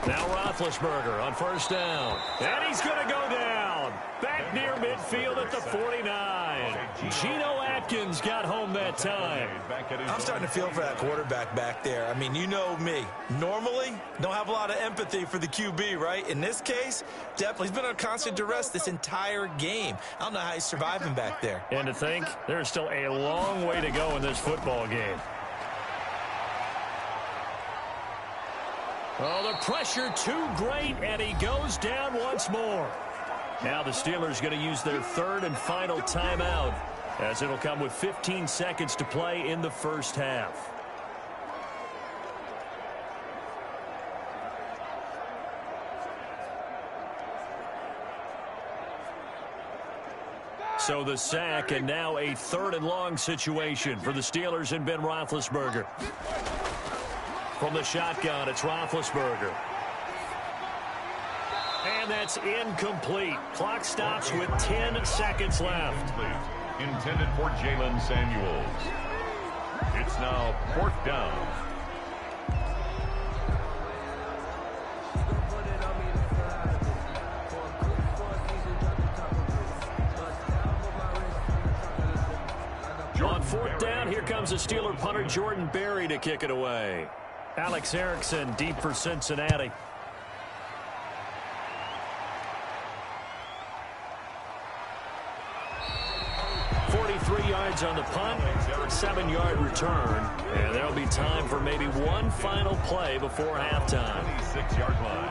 Now Roethlisberger on first down. And he's going to go down. Back near midfield at the 49. Geno Atkins got home that time. I'm starting to feel for that quarterback back there. I mean, you know me. Normally, don't have a lot of empathy for the QB, right? In this case, definitely. He's been on constant duress this entire game. I don't know how he's surviving back there. And to think, there's still a long way to go in this football game. Oh, the pressure too great, and he goes down once more. Now the Steelers going to use their 3rd and final timeout, as it'll come with 15 seconds to play in the first half. So the sack, and now a 3rd and long situation for the Steelers and Ben Roethlisberger. From the shotgun, it's Roethlisberger. And that's incomplete. Clock stops with 10 seconds left. Intended for Jalen Samuels. It's now 4th down. On 4th down, here comes the Steeler punter Jordan Berry to kick it away. Alex Erickson deep for Cincinnati. Yards on the punt, 7-yard return, and there'll be time for maybe one final play before halftime. 26-yard line.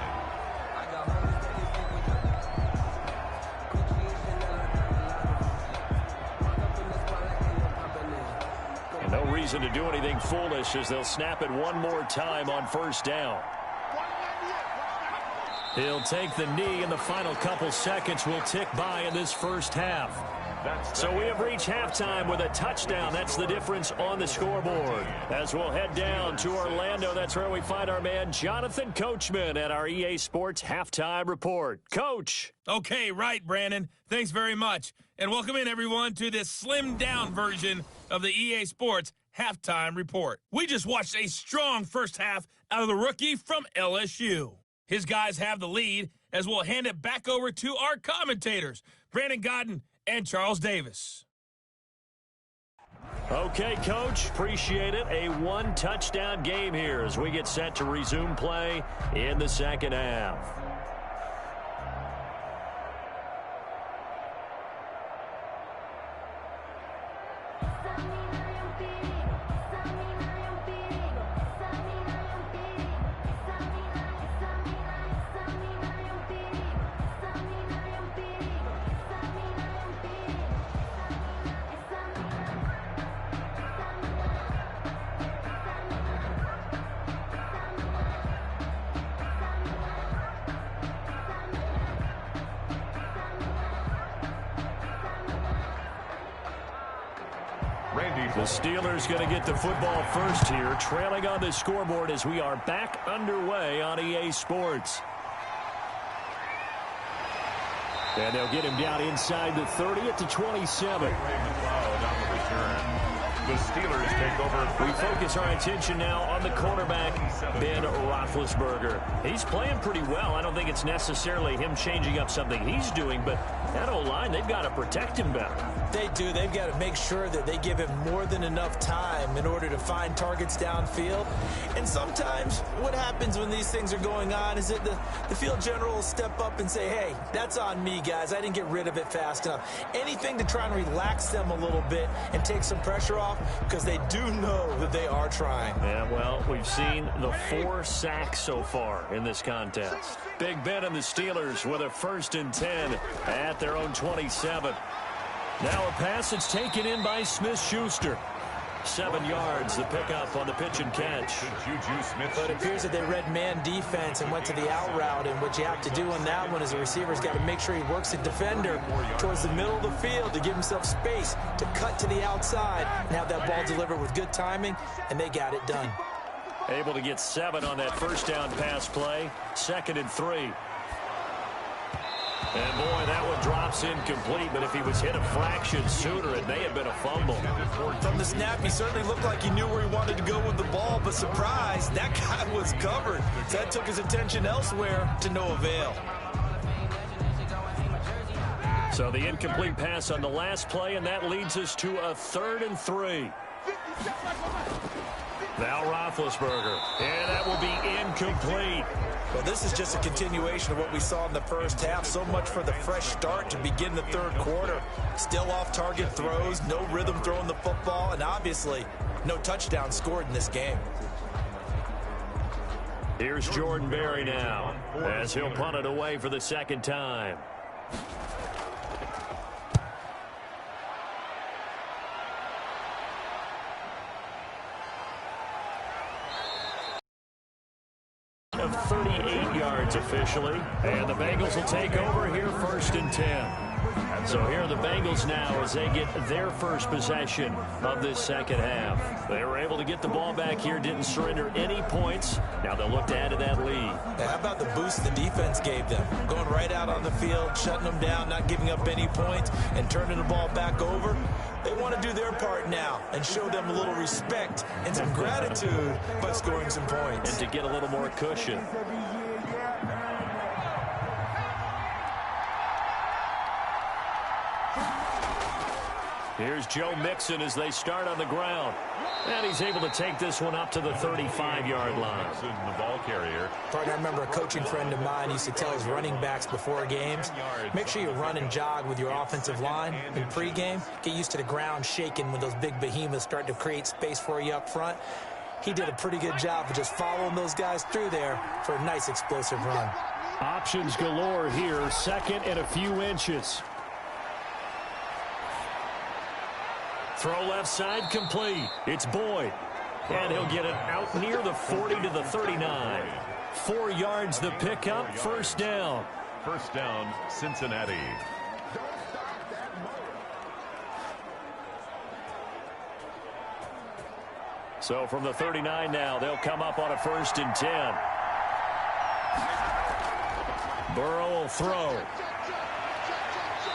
And no reason to do anything foolish as they'll snap it one more time on first down. He'll take the knee, and the final couple seconds will tick by in this first half. So we have reached halftime with a touchdown. That's the difference on the scoreboard. As we'll head down to Orlando, that's where we find our man Jonathan Coachman at our EA Sports Halftime Report. Coach. Okay, right, Brandon. Thanks very much. And welcome in, everyone, to this slimmed-down version of the EA Sports Halftime Report. We just watched a strong first half out of the rookie from LSU. His guys have the lead as we'll hand it back over to our commentators, Brandon Godden and Charles Davis. Okay, Coach, appreciate it. A 1-touchdown game here as we get set to resume play in the second half. The Steelers going to get the football first here, trailing on the scoreboard as we are back underway on EA Sports. And they'll get him down inside the 30 at the 27. The Steelers take over. We focus our attention now on the quarterback, Ben Roethlisberger. He's playing pretty well. I don't think it's necessarily him changing up something he's doing, but that O-line, they've got to protect him better. They do. They've got to make sure that they give him more than enough time in order to find targets downfield. And sometimes what happens when these things are going on is that the field general will step up and say, hey, that's on me, guys. I didn't get rid of it fast enough. Anything to try and relax them a little bit and take some pressure off, because they do know that they are trying. Yeah, well, we've seen the 4 sacks so far in this contest. Big Ben and the Steelers with a 1st and 10 at their own 27. Now a pass that's taken in by Smith-Schuster. 7 yards, the pickup on the pitch and catch. But it appears that they read man defense and went to the out route, and what you have to do on that one is the receiver's got to make sure he works the defender towards the middle of the field to give himself space to cut to the outside and have that ball delivered with good timing, and they got it done. Able to get 7 on that 1st down pass play. 2nd and 3. And, boy, that one drops incomplete, but if he was hit a fraction sooner, it may have been a fumble. From the snap, he certainly looked like he knew where he wanted to go with the ball, but surprise, that guy was covered. So that took his attention elsewhere to no avail. So the incomplete pass on the last play, and that leads us to a 3rd and 3. Now Roethlisberger, and that will be incomplete. Well, this is just a continuation of what we saw in the first half. So much for the fresh start to begin the 3rd quarter. Still off-target throws, no rhythm throwing the football, and obviously no touchdown scored in this game. Here's Jordan Berry now as he'll punt it away for the 2nd time. Of 38 yards officially, and the Bengals will take over here 1st and 10. So here are the Bengals now as they get their first possession of this 2nd half. They were able to get the ball back here, didn't surrender any points. Now they'll look to add to that lead. Yeah, how about the boost the defense gave them? Going right out on the field, shutting them down, not giving up any points, and turning the ball back over. They want to do their part now and show them a little respect and some gratitude by scoring some points. And to get a little more cushion. Here's Joe Mixon as they start on the ground. And he's able to take this one up to the 35-yard line. The ball carrier. Partner, I remember a coaching friend of mine used to tell his running backs before games, make sure you run and jog with your offensive line in pregame. Get used to the ground shaking when those big behemoths start to create space for you up front. He did a pretty good job of just following those guys through there for a nice explosive run. Options galore here. 2nd and a few inches. Throw left side complete. It's Boyd. And he'll get it out near the 40 to the 39. 4 yards the pickup. 1st down. 1st down, Cincinnati. So from the 39 now, they'll come up on a 1st and 10. Burrow will throw.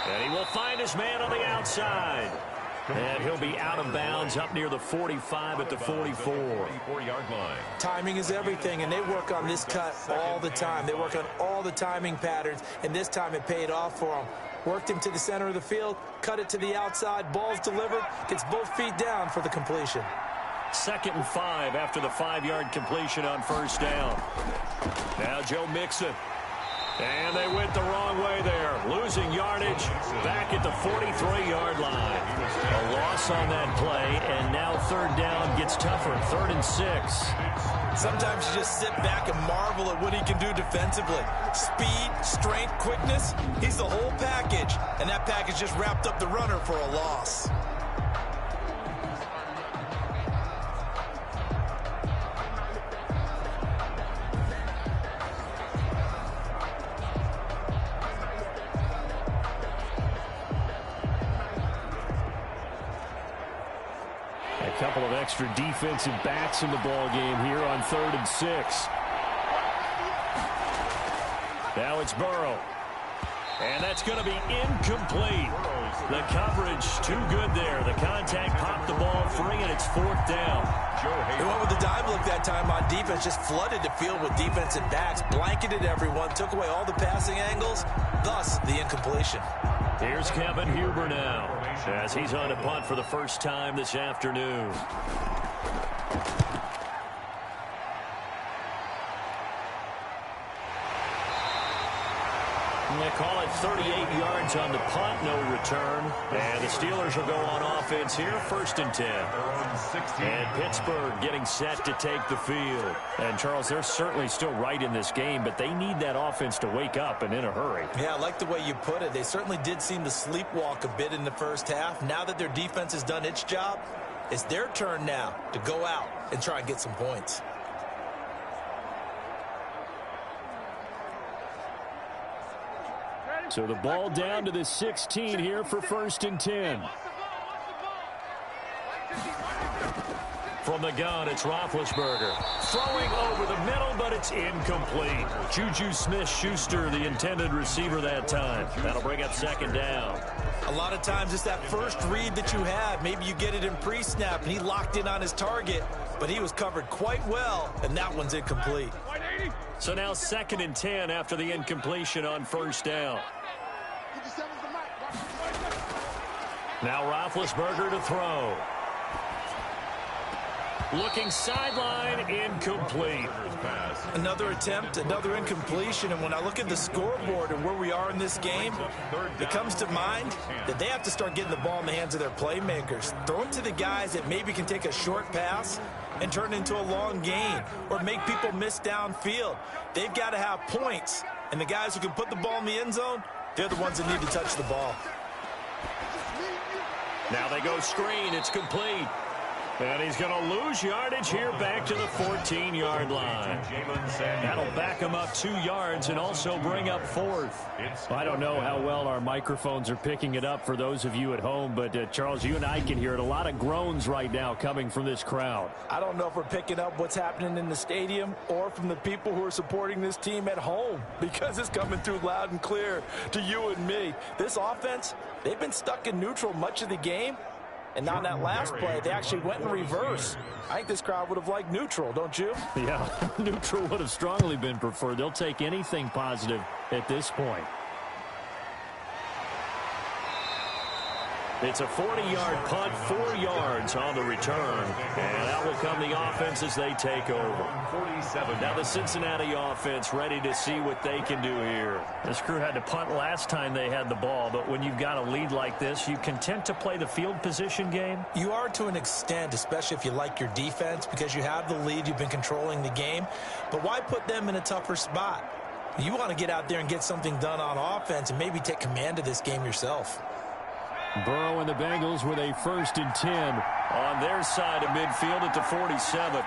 And he will find his man on the outside. And he'll be out of bounds up near the 45 at the 44. 44-yard line. Timing is everything, and they work on this cut all the time. They work on all the timing patterns, and this time it paid off for them. Worked him to the center of the field, cut it to the outside, ball's delivered, gets both feet down for the completion. 2nd and 5 after the 5-yard completion on 1st down. Now Joe Mixon. And they went the wrong way there. Losing yardage back at the 43-yard line. A loss on that play, and now 3rd down gets tougher. 3rd and 6. Sometimes you just sit back and marvel at what he can do defensively. Speed, strength, quickness, he's the whole package. And that package just wrapped up the runner for a loss. A couple of extra defensive backs in the ball game here on 3rd and 6. Now it's Burrow. And that's going to be incomplete. The coverage too good there. The contact popped the ball free, and it's 4th down. They went with the dime look that time on defense, just flooded the field with defensive backs, blanketed everyone, took away all the passing angles, thus the incompletion. Here's Kevin Huber now, as he's on a punt for the first time this afternoon. They call it 38 yards on the punt, no return. And the Steelers will go on offense here, 1st and 10. And Pittsburgh getting set to take the field. And, Charles, they're certainly still right in this game, but they need that offense to wake up and in a hurry. Yeah, I like the way you put it. They certainly did seem to sleepwalk a bit in the first half. Now that their defense has done its job, it's their turn now to go out and try and get some points. So the ball down to the 16 here for 1st and 10. From the gun, it's Roethlisberger. Throwing over the middle, but it's incomplete. Juju Smith-Schuster, the intended receiver that time. That'll bring up 2nd down. A lot of times it's that first read that you have. Maybe you get it in pre-snap, and he locked in on his target, but he was covered quite well, and that one's incomplete. So now 2nd and 10 after the incompletion on 1st down. Now Roethlisberger to throw. Looking sideline, incomplete. Another attempt, another incompletion, and when I look at the scoreboard and where we are in this game, it comes to mind that they have to start getting the ball in the hands of their playmakers. Throw it to the guys that maybe can take a short pass and turn it into a long gain or make people miss downfield. They've got to have points, and the guys who can put the ball in the end zone, they're the ones that need to touch the ball. Now they go screen. It's complete. And he's going to lose yardage here back to the 14-yard line. That'll back him up 2 yards and also bring up 4th. I don't know how well our microphones are picking it up for those of you at home, but, Charles, you and I can hear it. A lot of groans right now coming from this crowd. I don't know if we're picking up what's happening in the stadium or from the people who are supporting this team at home, because it's coming through loud and clear to you and me. This offense, they've been stuck in neutral much of the game. And on that last play, they actually went in reverse. I think this crowd would have liked neutral, don't you? Yeah, neutral would have strongly been preferred. They'll take anything positive at this point. It's a 40-yard punt, 4 yards on the return. And that will come the offense as they take over. Now the Cincinnati offense ready to see what they can do here. This crew had to punt last time they had the ball, but when you've got a lead like this, you content to play the field position game? You are to an extent, especially if you like your defense, because you have the lead, you've been controlling the game. But why put them in a tougher spot? You want to get out there and get something done on offense and maybe take command of this game yourself. Burrow and the Bengals with a 1st and 10 on their side of midfield at the 47.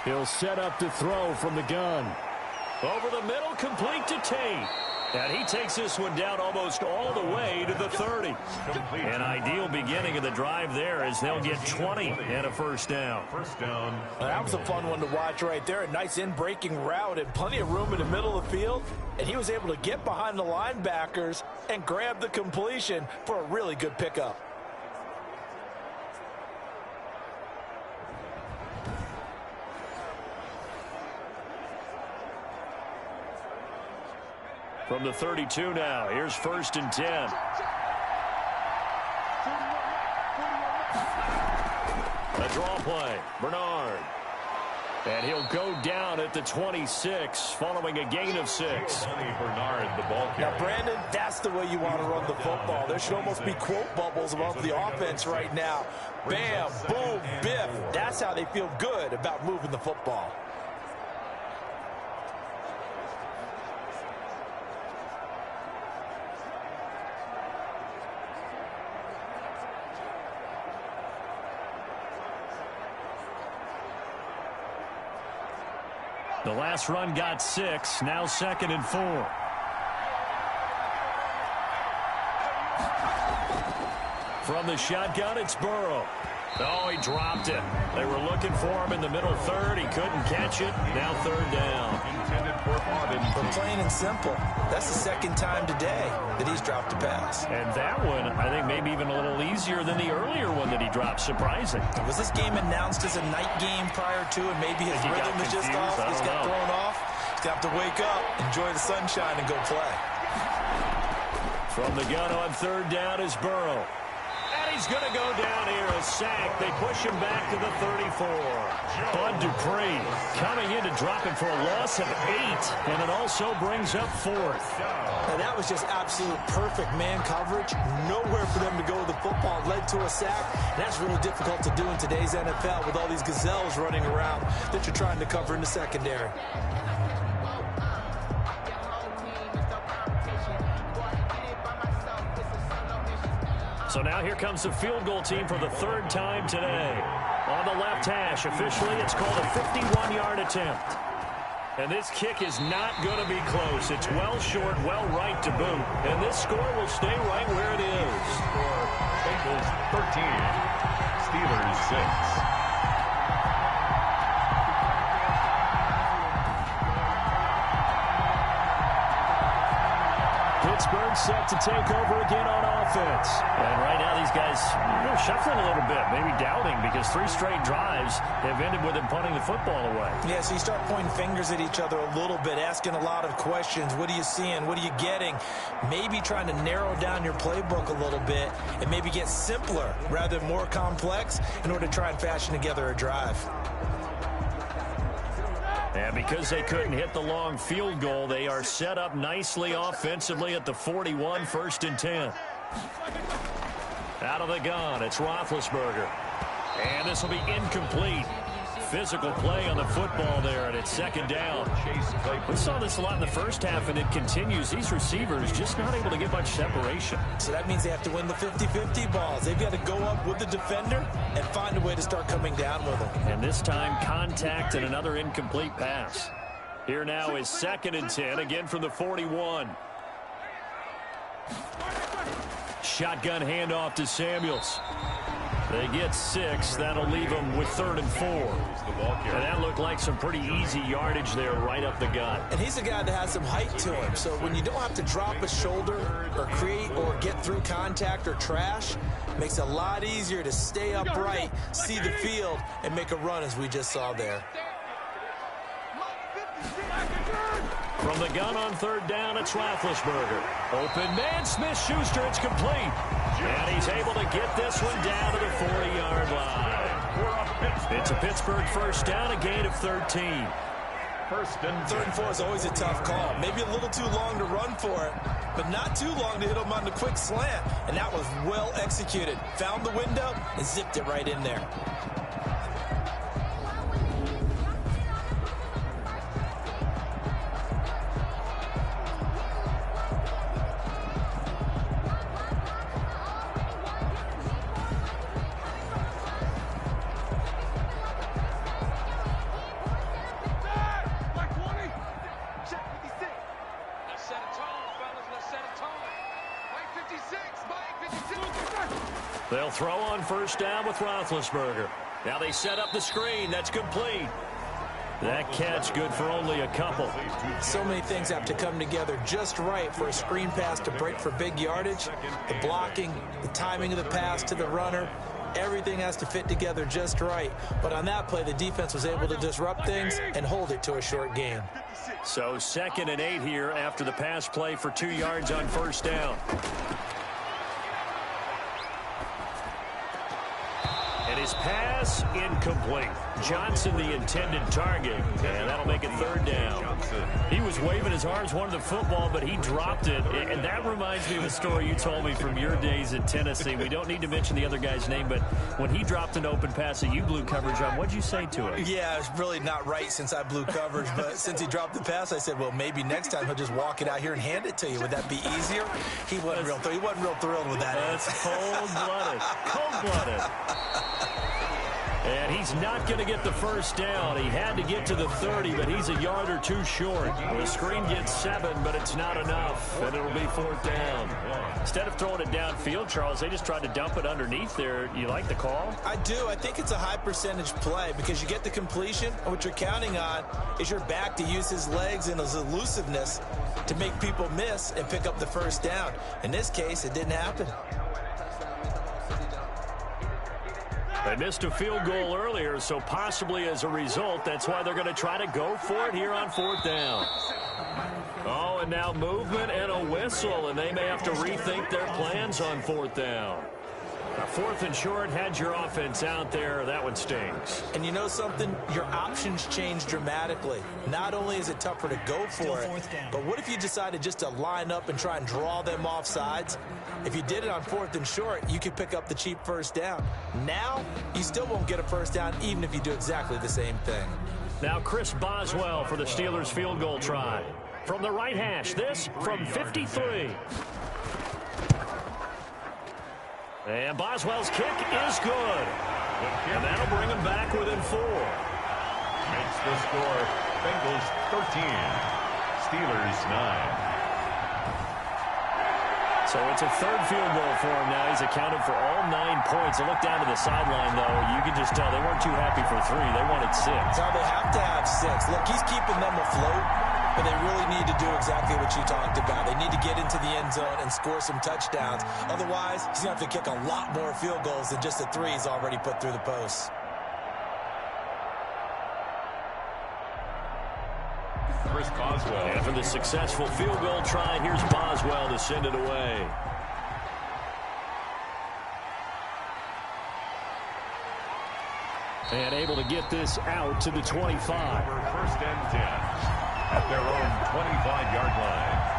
He'll set up to throw from the gun. Over the middle, complete to Tate. And he takes this one down almost all the way to the 30. An ideal beginning of the drive there as they'll get 20 and a 1st down. That was a fun one to watch right there. A nice in-breaking route and plenty of room in the middle of the field. And he was able to get behind the linebackers and grab the completion for a really good pickup. From the 32 now, here's 1st and 10. A draw play, Bernard. And he'll go down at the 26, following a gain of 6. Bernard, the ball carrier. Now, Brandon, that's the way you want to run the football. There should almost be quote bubbles above the offense right now. Bam, boom, biff. That's how they feel good about moving the football. The last run got 6, now 2nd and 4. From the shotgun, it's Burrow. Oh, he dropped it. They were looking for him in the middle third. He couldn't catch it. Now 3rd down. Intended for But plain and simple, that's the second time today that he's dropped a pass. And that one, I think, maybe even a little easier than the earlier one that he dropped. Surprising. Was this game announced as a night game prior to, and maybe his rhythm is just off? He's got thrown off. He's got to wake up, enjoy the sunshine, and go play. From the gun on third down is Burrow. And he's going to go down here, a sack. They push him back to the 34. Bud Dupree coming in to drop him for a loss of 8, and it also brings up 4th. Now that was just absolute perfect man coverage. Nowhere for them to go with the football. Led to a sack. And that's really difficult to do in today's NFL with all these gazelles running around that you're trying to cover in the secondary. So now here comes the field goal team for the 3rd time today. On the left hash, officially it's called a 51-yard attempt. And this kick is not going to be close. It's well short, well right to boot. And this score will stay right where it is. Bengals 13, Steelers 6. Pittsburgh set to take over again on offense. And right now these guys are shuffling a little bit, maybe doubting, because 3 straight drives have ended with them punting the football away. Yeah, so you start pointing fingers at each other a little bit, asking a lot of questions. What are you seeing? What are you getting? Maybe trying to narrow down your playbook a little bit and maybe get simpler rather than more complex in order to try and fashion together a drive. And because they couldn't hit the long field goal, they are set up nicely offensively at the 41, 1st and 10. Out of the gun, it's Roethlisberger. And this will be incomplete. Physical play on the football there, and it's 2nd down. We saw this a lot in the first half, and it continues. These receivers just not able to get much separation. So that means they have to win the 50-50 balls. They've got to go up with the defender and find a way to start coming down with them. And this time, contact and another incomplete pass. Here now is 2nd and 10, again from the 41. Shotgun handoff to Samuels. They get 6. That'll leave them with 3rd and 4. And that looked like some pretty easy yardage there right up the gut. And he's a guy that has some height to him. So when you don't have to drop a shoulder or create or get through contact or trash, it makes it a lot easier to stay upright, see the field, and make a run as we just saw there. From the gun on 3rd down, it's Roethlisberger. Open man, Smith-Schuster, it's complete. And he's able to get this one down to the 40-yard line. It's a Pittsburgh 1st down, a gain of 13. 3rd and 4 is always a tough call. Maybe a little too long to run for it, but not too long to hit him on the quick slant. And that was well executed. Found the window and zipped it right in there. They'll throw on 1st down with Roethlisberger. Now they set up the screen. That's complete. That catch good for only a couple. So many things have to come together just right for a screen pass to break for big yardage. The blocking, the timing of the pass to the runner, everything has to fit together just right. But on that play, the defense was able to disrupt things and hold it to a short gain. So 2nd and 8 here after the pass play for 2 yards on 1st down. And his pass incomplete. Johnson the intended target, and that'll make it 3rd down. He was waving his arms, wanted the football, but he dropped it. And that reminds me of a story you told me from your days in Tennessee. We don't need to mention the other guy's name, but when he dropped an open pass that you blew coverage on, what'd you say to him? Yeah, it's really not right since I blew coverage, but since he dropped the pass, I said, well, maybe next time he'll just walk it out here and hand it to you. Would that be easier? He wasn't real thrilled with that. That's cold-blooded. Cold-blooded. And he's not going to get the first down. He had to get to the 30, but he's a yard or two short. The screen gets 7, but it's not enough, and it'll be 4th down. Instead of throwing it downfield, Charles, they just tried to dump it underneath there. You like the call? I do. I think it's a high percentage play because you get the completion, and what you're counting on is your back to use his legs and his elusiveness to make people miss and pick up the first down. In this case, it didn't happen. They missed a field goal earlier, so possibly as a result, that's why they're going to try to go for it here on 4th down. Oh, and now movement and a whistle, and they may have to rethink their plans on 4th down. A 4th and short, had your offense out there. That one stings. And you know something? Your options change dramatically. Not only is it tougher to go for it, but what if you decided just to line up and try and draw them off sides? If you did it on 4th and short, you could pick up the cheap first down. Now, you still won't get a first down even if you do exactly the same thing. Now Chris Boswell for the Steelers field goal try. From the right hash, this from 53. And Boswell's kick is good. And that'll bring him back within 4. Makes the score Bengals 13, Steelers 9. So it's a 3rd field goal for him now. He's accounted for all 9 points. And look down to the sideline, though. You can just tell they weren't too happy for 3. They wanted 6. Now they have to have 6. Look, he's keeping them afloat, but they really need to do exactly what you talked about. They need to get into the end zone and score some touchdowns. Otherwise, he's going to have to kick a lot more field goals than just the 3 he's already put through the posts. Chris Boswell. And for the successful field goal try, here's Boswell to send it away. And able to get this out to the 25. 1st and 10 at their own 25-yard line.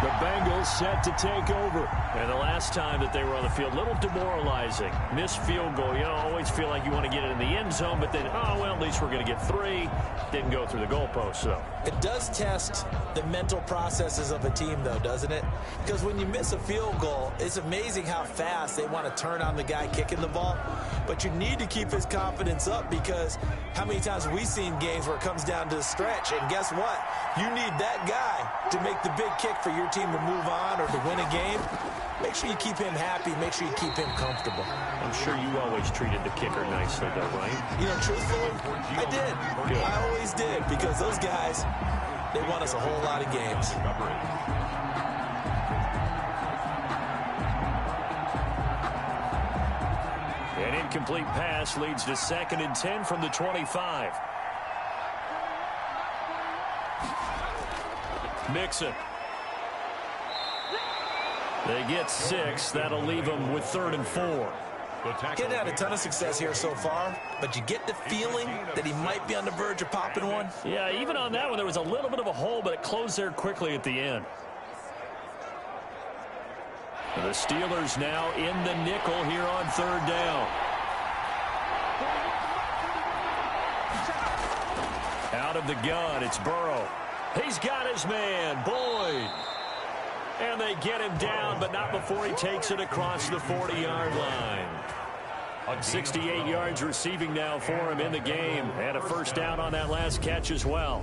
The Bengals set to take over. And the last time that they were on the field, a little demoralizing. Missed field goal. You always feel like you want to get it in the end zone, but then, oh, well, at least we're going to get 3. Didn't go through the goalpost, though. It does test the mental processes of a team, though, doesn't it? Because when you miss a field goal, it's amazing how fast they want to turn on the guy kicking the ball. But you need to keep his confidence up because how many times have we seen games where it comes down to the stretch, and guess what? You need that guy to make the big kick for your team to move on or to win a game. Make sure you keep him happy. Make sure you keep him comfortable. I'm sure you always treated the kicker nicely, though, right? You know, truthfully, I did. Good. I always did because those guys, they won us a whole lot of games. An incomplete pass leads to 2nd and 10 from the 25. Mixon. They get 6. That'll leave them with 3rd and 4. Getting had a ton of success here so far, but you get the feeling that he might be on the verge of popping one. Yeah, even on that one, there was a little bit of a hole, but it closed there quickly at the end. The Steelers now in the nickel here on 3rd down. Out of the gun, it's Burrow. He's got his man, Boyd. And they get him down, but not before he takes it across the 40-yard line. 68 yards receiving now for him in the game. And a first down on that last catch as well.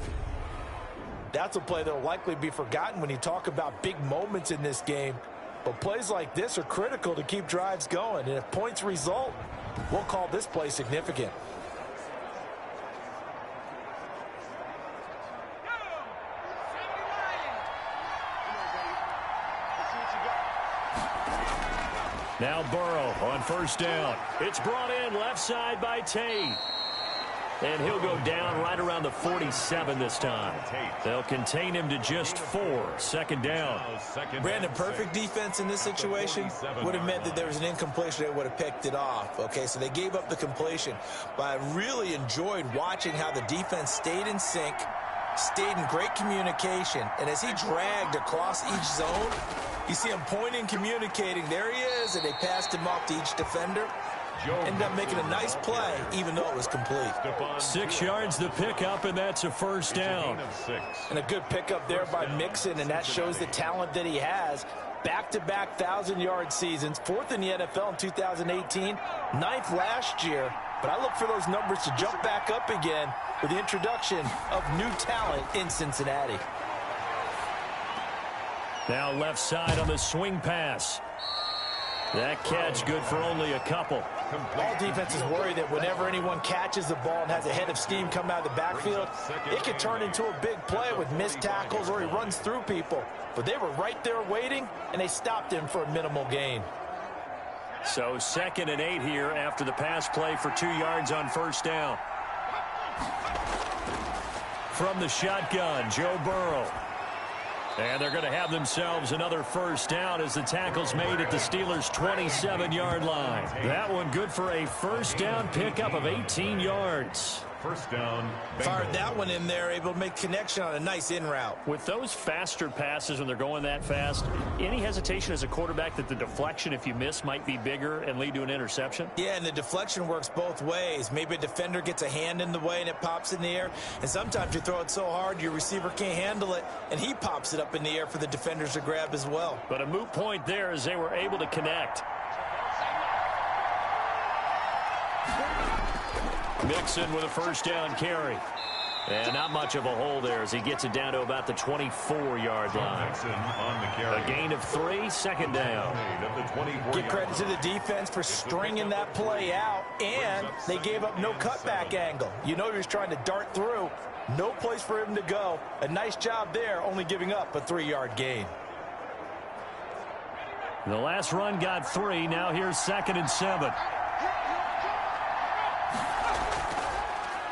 That's a play that will likely be forgotten when you talk about big moments in this game. But plays like this are critical to keep drives going. And if points result, we'll call this play significant. Now Burrow on first down. It's brought in left side by Tate. And he'll go down right around the 47 this time. They'll contain him to just 4. 2nd down. Brandon, perfect defense in this situation would have meant that there was an incompletion. They would have picked it off. Okay, so they gave up the completion. But I really enjoyed watching how the defense stayed in sync, stayed in great communication. And as he dragged across each zone, you see him pointing, communicating. There he is, and they passed him off to each defender. Ended up making a nice play, even though it was complete. 6 yards the pickup, and that's a first down. And a good pickup there by Mixon, and that shows the talent that he has. Back-to-back 1,000-yard seasons, 4th in the NFL in 2018, 9th last year. But I look for those numbers to jump back up again with the introduction of new talent in Cincinnati. Now left side on the swing pass. That catch good for only a couple. All defenses worry that whenever anyone catches the ball and has a head of steam come out of the backfield, it could turn into a big play with missed tackles or he runs through people. But they were right there waiting, and they stopped him for a minimal gain. So 2nd and 8 here after the pass play for 2 yards on first down. From the shotgun, Joe Burrow. And they're going to have themselves another first down as the tackle's made at the Steelers' 27-yard line. That one good for a first down pickup of 18 yards. First down. Fired that one in there, able to make connection on a nice in route. With those faster passes when they're going that fast, any hesitation as a quarterback that the deflection, if you miss, might be bigger and lead to an interception? Yeah, and the deflection works both ways. Maybe a defender gets a hand in the way and it pops in the air. And sometimes you throw it so hard your receiver can't handle it, and he pops it up in the air for the defenders to grab as well. But a moot point there as they were able to connect. Mixon with a first down carry. And not much of a hole there as he gets it down to about the 24-yard line. A gain of 3, 2nd down. Give credit to the defense for stringing that play out, and they gave up no cutback angle. You know he was trying to dart through. No place for him to go. A nice job there, only giving up a 3-yard gain. The last run got 3. Now here's 2nd and 7.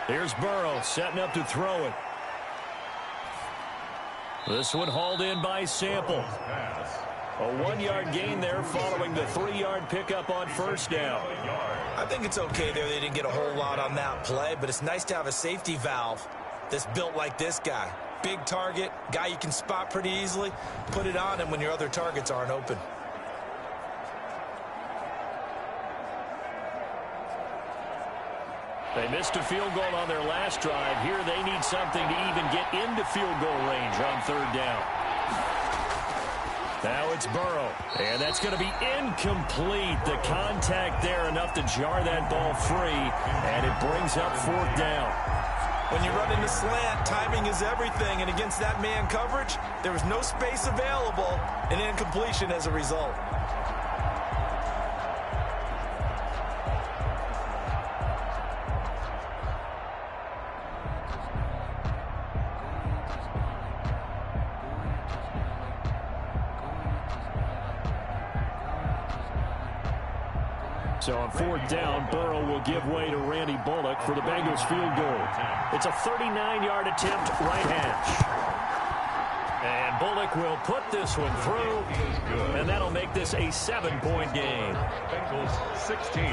Here's Burrow setting up to throw it. This one hauled in by Sample. A 1-yard gain there following the 3-yard pickup on first down. I think it's okay there. They didn't get a whole lot on that play, but it's nice to have a safety valve that's built like this guy. Big target, guy you can spot pretty easily. Put it on him when your other targets aren't open. They missed a field goal on their last drive. Here they need something to even get into field goal range on 3rd down. Now it's Burrow. And that's going to be incomplete. The contact there enough to jar that ball free. And it brings up 4th down. When you run in the slant, timing is everything. And against that man coverage, there was no space available. And incompletion as a result. So on 4th down, Burrow will give way to Randy Bullock for the Bengals field goal. It's a 39-yard attempt right hash. And Bullock will put this one through, and that'll make this a 7-point game. Bengals 16,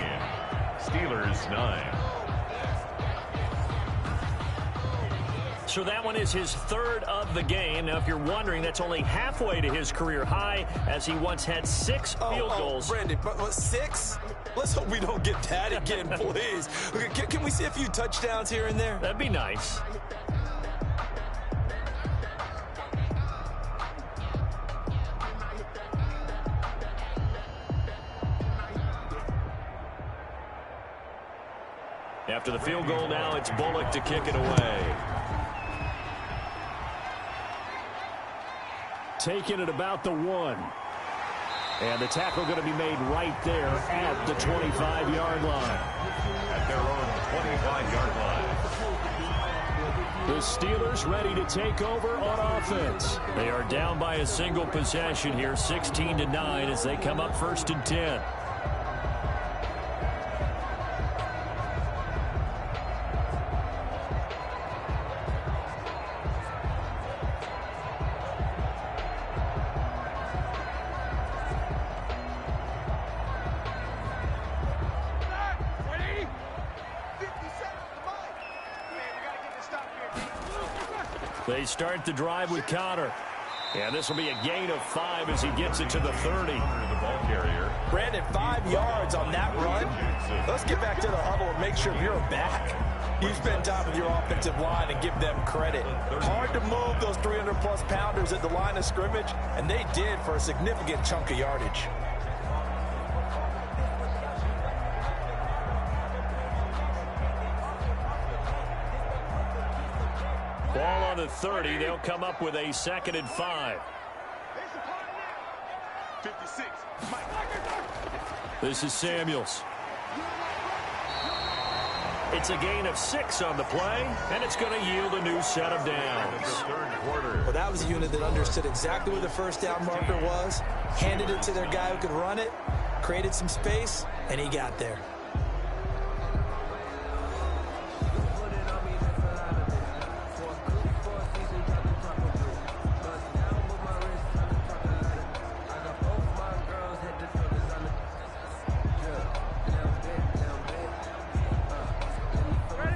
Steelers 9. So that one is his 3rd of the game. Now, if you're wondering, that's only halfway to his career high, as he once had 6 field goals. Brandon, but 6? Let's hope we don't get that again, please. Can we see a few touchdowns here and there? That'd be nice. After the field goal now, it's Bullock to kick it away. Taking it about the 1. And the tackle going to be made right there at the 25-yard line. At their own 25-yard line. The Steelers ready to take over on offense. They are down by a single possession here, 16-9, as they come up 1st and 10. They start the drive with Connor. And this will be a gain of 5 as he gets it to the 30. The ball carrier. Brandon, 5 yards on that run. Let's get back to the huddle and make sure you're back. You spend time with your offensive line and give them credit. Hard to move those 300-plus pounders at the line of scrimmage, and they did for a significant chunk of yardage. Ball on the 30. They'll come up with a 2nd and 5. 56. This is Samuels. It's a gain of 6 on the play, and it's going to yield a new set of downs. Well, that was a unit that understood exactly where the first down marker was, handed it to their guy who could run it, created some space, and he got there.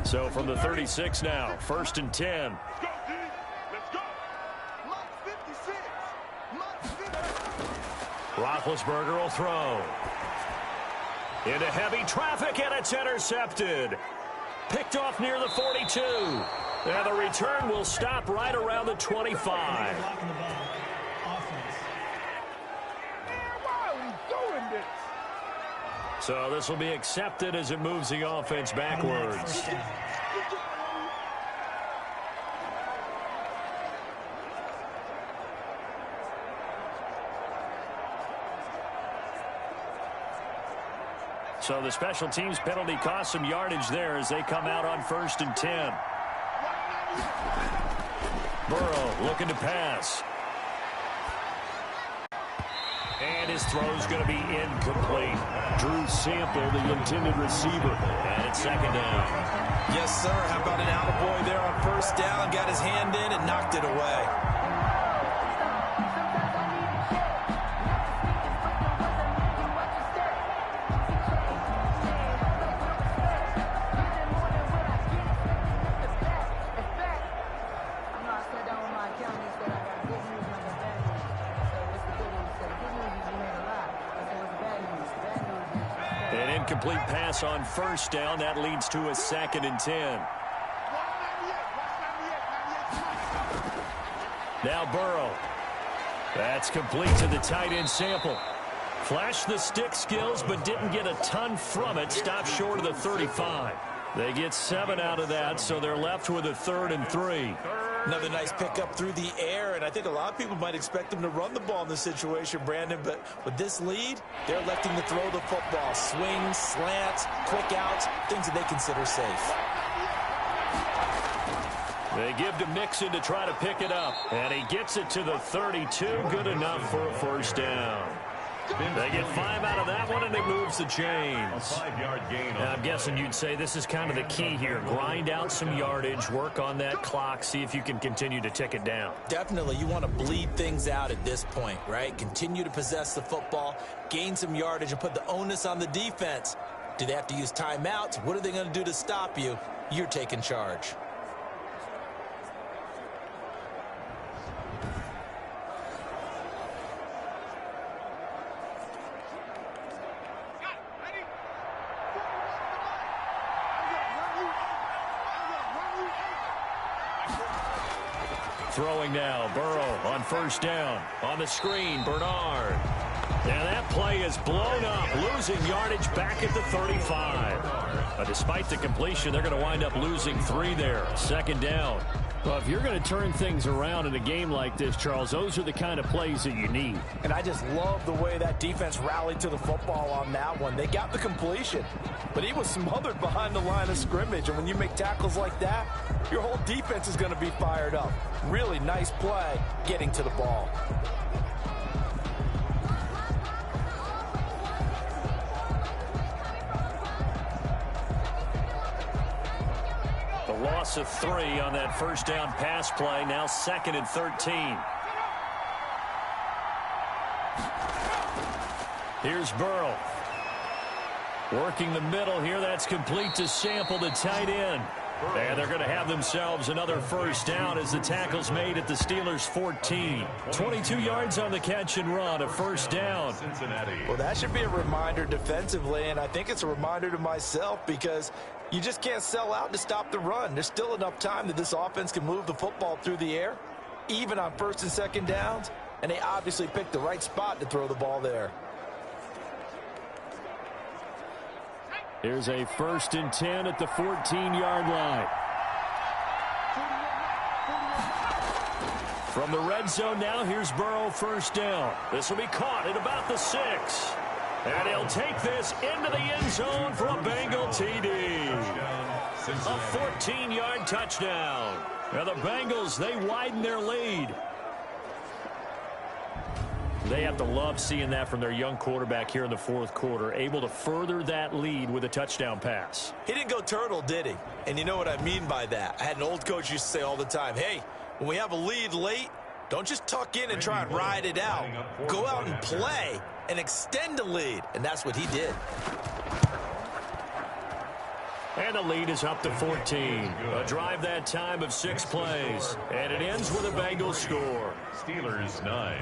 So from the 36 now, 1st and 10. Let's go. Mark 56. Mark 56. Roethlisberger will throw. Into heavy traffic, and it's intercepted. Picked off near the 42. And the return will stop right around the 25. Blocking the ball. Offense. Why are we doing this? So this will be accepted as it moves the offense backwards. First down. So the special teams penalty cost some yardage there as they come out on 1st and 10. Burrow looking to pass. And his throw's going to be incomplete. Drew Sample, the intended receiver. And it's 2nd down. Yes, sir. How about an attaboy there on 1st down? Got his hand in and knocked it away. An incomplete pass on 1st down. That leads to a 2nd and 10. Now Burrow. That's complete to the tight end Sample. Flashed the stick skills, but didn't get a ton from it. Stopped short of the 35. They get 7 out of that, so they're left with a 3rd and 3. Another nice pickup through the air, and I think a lot of people might expect them to run the ball in this situation, Brandon, but with this lead, they're electing to throw the football. Swings, slants, quick outs, things that they consider safe. They give to Mixon to try to pick it up, and he gets it to the 32. Good enough for a 1st down. They get 5 out of that one, and it moves the chains. A 5-yard gain. Now, I'm guessing you'd say this is kind of the key here. Grind out some yardage, work on that clock, see if you can continue to tick it down. Definitely, you want to bleed things out at this point, right? Continue to possess the football, gain some yardage, and put the onus on the defense. Do they have to use timeouts? What are they going to do to stop you? You're taking charge. Throwing now, Burrow on 1st down. On the screen, Bernard. And that play is blown up, losing yardage back at the 35. But despite the completion, they're going to wind up losing 3 there. 2nd down. Well, if you're going to turn things around in a game like this, Charles, those are the kind of plays that you need. And I just love the way that defense rallied to the football on that one. They got the completion, but he was smothered behind the line of scrimmage. And when you make tackles like that, your whole defense is going to be fired up. Really nice play getting to the ball. Loss of 3 on that 1st down pass play. Now 2nd and 13. Here's Burrow. Working the middle here. That's complete to Sample, the tight end. And they're going to have themselves another first down as the tackle's made at the Steelers' 14. 22 yards on the catch and run, a first down. Cincinnati. Well, that should be a reminder defensively, and I think it's a reminder to myself because you just can't sell out to stop the run. There's still enough time that this offense can move the football through the air, even on first and second downs, and they obviously picked the right spot to throw the ball there. Here's a 1st and 10 at the 14-yard line. From the red zone now, here's Burrow, first down. This will be caught at about the 6. And he'll take this into the end zone for a Bengal TD. A 14-yard touchdown. Now the Bengals, they widen their lead. They have to love seeing that from their young quarterback here in the 4th quarter, able to further that lead with a touchdown pass. He didn't go turtle, did he? And you know what I mean by that. I had an old coach used to say all the time, hey, when we have a lead late, don't just tuck in and try and ride it out. Go out and play and extend the lead. And that's what he did. And the lead is up to 14. A drive that time of 6 plays. And it ends with a Bengals score. Steelers 9.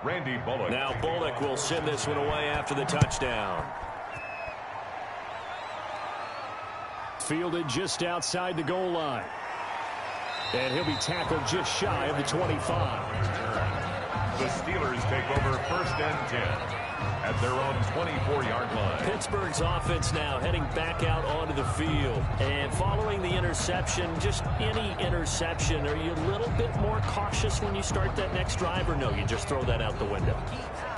Randy Bullock. Now Bullock will send this one away after the touchdown. Fielded just outside the goal line. And he'll be tackled just shy of the 25. The Steelers take over 1st and 10 at their own 24-yard line. Pittsburgh's offense now heading back out onto the field. And following the interception, just any interception, are you a little bit more cautious when you start that next drive, or no, you just throw that out the window?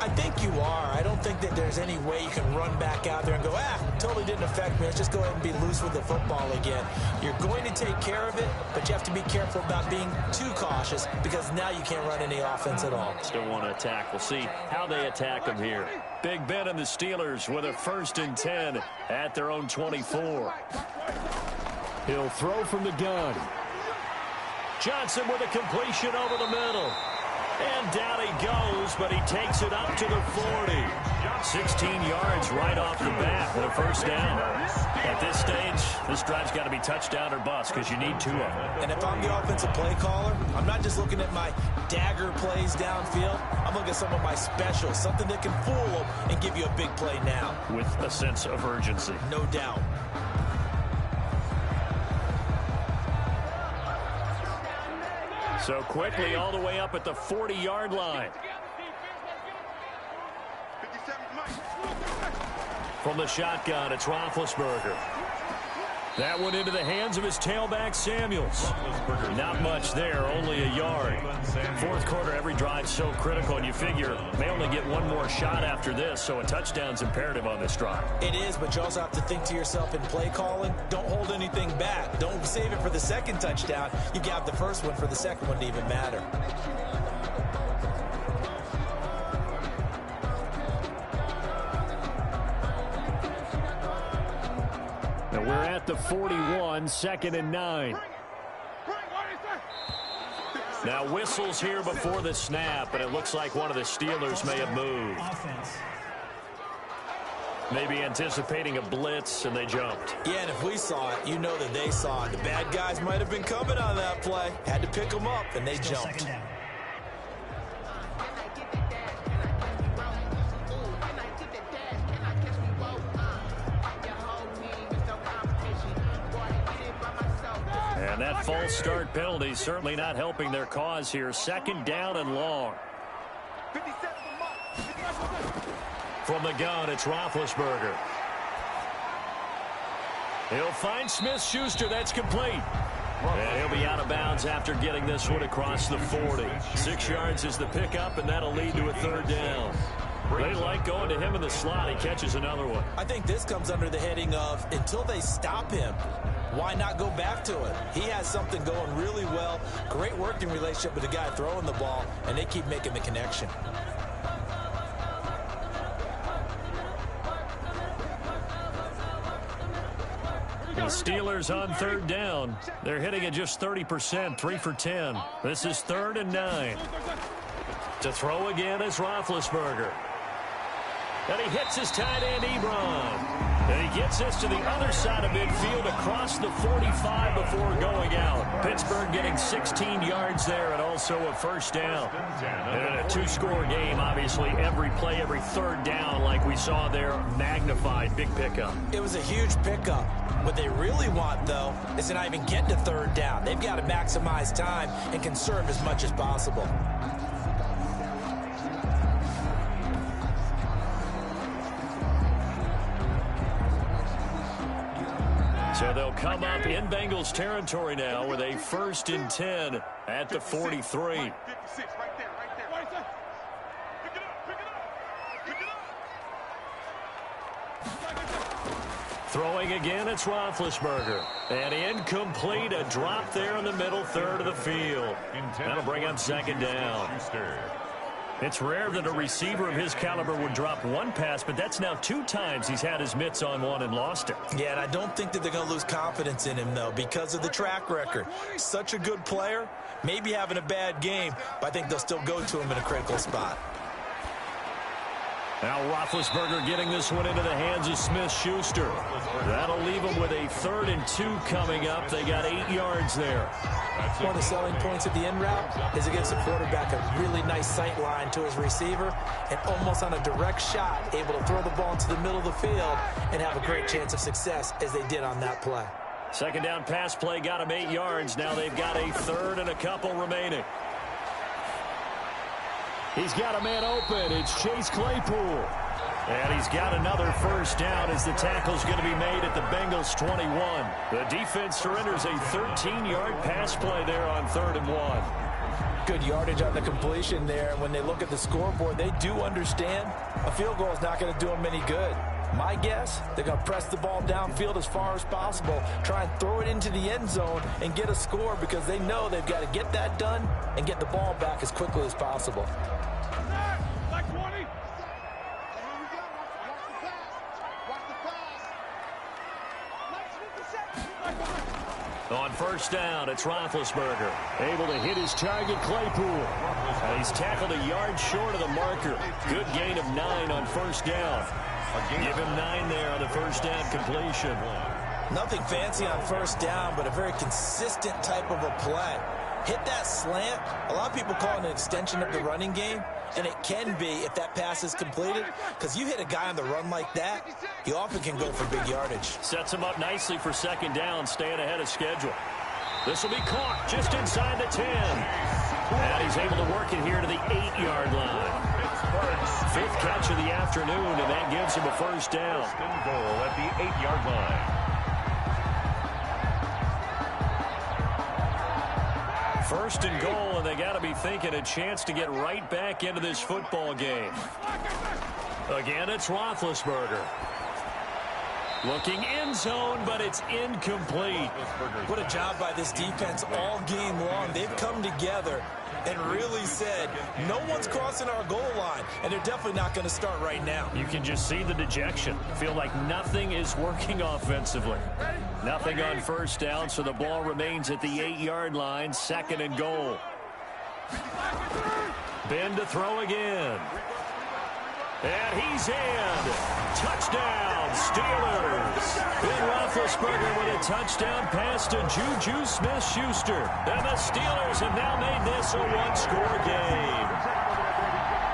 I think you are. I don't think that there's any way you can run back out there and go, totally didn't affect me. Let's just go ahead and be loose with the football again. You're going to take care of it, but you have to be careful about being too cautious because now you can't run any offense at all. Still want to attack. We'll see how they attack them here. Big Ben and the Steelers with a 1st and 10 at their own 24. He'll throw from the gun. Johnson with a completion over the middle. And down he goes, but he takes it up to the 40. 16 yards right off the bat with a first down. At this stage, this drive's got to be touchdown or bust because you need 2 of them. And if I'm the offensive play caller, I'm not just looking at my dagger plays downfield. I'm looking at some of my specials, something that can fool them and give you a big play now. With a sense of urgency. No doubt. So quickly all the way up at the 40-yard line. From the shotgun, it's Roethlisberger. That one into the hands of his tailback, Samuels. Not much there, only a yard. 4th quarter, every drive's so critical, and you figure they only get one more shot after this, so a touchdown's imperative on this drive. It is, but you also have to think to yourself in play calling, don't hold anything back. Don't save it for the second touchdown. You got the first one for the second one to even matter. And we're at the 41, 2nd and 9. Now whistles here before the snap, and it looks like one of the Steelers may have moved. Maybe anticipating a blitz, and they jumped. Yeah, and if we saw it, you know that they saw it. The bad guys might have been coming on that play. Had to pick them up, and they jumped. And that false start penalty certainly not helping their cause here. 2nd down and long. From the gun, it's Roethlisberger. He'll find Smith-Schuster. That's complete. And he'll be out of bounds after getting this one across the 40. 6 yards is the pickup, and that'll lead to a 3rd down. They like going to him in the slot. He catches another one. I think this comes under the heading of until they stop him, why not go back to it? He has something going really well. Great working relationship with the guy throwing the ball, and they keep making the connection. The Steelers on third down. They're hitting at just 30%, 3 for 10. This is 3rd and 9. To throw again is Roethlisberger. And he hits his tight end, Ebron. And he gets this to the other side of midfield across the 45 before going out. Pittsburgh getting 16 yards there and also a first down. And in a two-score game, obviously, every play, every third down, like we saw there, magnified. Big pickup. It was a huge pickup. What they really want, though, is to not even get to third down. They've got to maximize time and conserve as much as possible. So they'll come up in Bengals territory now with a 1st and 10 at the 43. Throwing again, it's Roethlisberger. And incomplete, a drop there in the middle third of the field. That'll bring up 2nd down. It's rare that a receiver of his caliber would drop one pass, but that's now 2 times he's had his mitts on one and lost it. Yeah, and I don't think that they're going to lose confidence in him, though, because of the track record. Such a good player, maybe having a bad game, but I think they'll still go to him in a critical spot. Now Roethlisberger getting this one into the hands of Smith-Schuster. That'll leave them with a 3rd and 2 coming up. They got 8 yards there. One of the selling points of the in route is it gives the quarterback a really nice sight line to his receiver and almost on a direct shot able to throw the ball into the middle of the field and have a great chance of success as they did on that play. 2nd down pass play got him 8 yards. Now they've got a 3rd and a couple remaining. He's got a man open. It's Chase Claypool. And he's got another first down as the tackle's going to be made at the Bengals 21. The defense surrenders a 13-yard pass play there on 3rd and 1. Good yardage on the completion there. And when they look at the scoreboard, they do understand a field goal is not going to do them any good. My guess, they're going to press the ball downfield as far as possible, try and throw it into the end zone and get a score because they know they've got to get that done and get the ball back as quickly as possible. On first down, it's Roethlisberger. Able to hit his target, Claypool. And he's tackled a yard short of the marker. Good gain of 9 on first down. Give him 9 there on the first down completion. Nothing fancy on first down, but a very consistent type of a play. Hit that slant. A lot of people call it an extension of the running game, and it can be if that pass is completed, because you hit a guy on the run like that, he often can go for big yardage. Sets him up nicely for 2nd down, staying ahead of schedule. This will be caught just inside the 10. And he's able to work it here to the 8-yard line. 5th catch of the afternoon, and that gives him a first down. Goal at the 8-yard line. First and goal, and they got to be thinking a chance to get right back into this football game. Again, it's Roethlisberger. Looking end zone, but it's incomplete. What a job by this defense all game long. They've come together and really said, no one's crossing our goal line, and they're definitely not going to start right now. You can just see the dejection. Feel like nothing is working offensively. Nothing on first down, so the ball remains at the 8-yard line, 2nd and goal. Ben to throw again. And he's in. Touchdown, Steelers. Ben Roethlisberger with a touchdown pass to Juju Smith-Schuster. And the Steelers have now made this a 1-score game.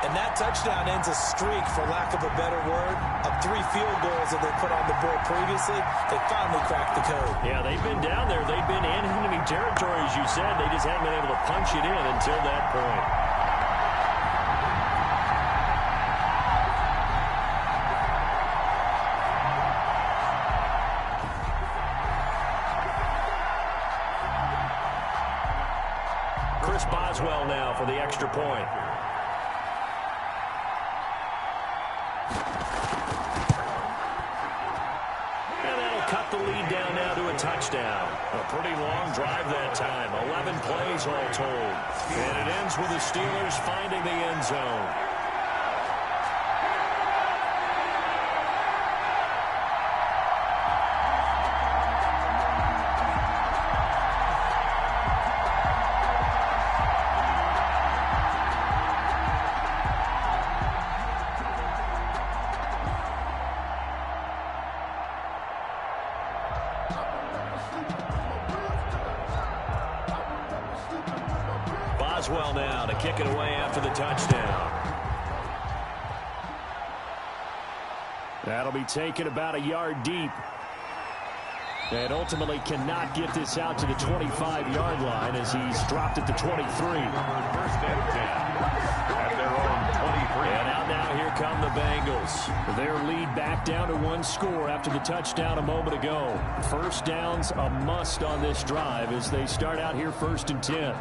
And that touchdown ends a streak, for lack of a better word, of 3 field goals that they put on the board previously. They finally cracked the code. Yeah, they've been down there. They've been in enemy territory, as you said. They just haven't been able to punch it in until that point. Boswell now for the extra point. cut the lead down now to a touchdown. A pretty long drive that time. 11 plays all told. And it ends with the Steelers finding the end zone. Boswell now to kick it away after the touchdown. That'll be taken about a yard deep. And ultimately cannot get this out to the 25-yard line as he's dropped at the 23. First and 10 at their own 23. And out now, here come the Bengals. Their lead back down to one score after the touchdown a moment ago. First down's a must on this drive as they start out here 1st and 10.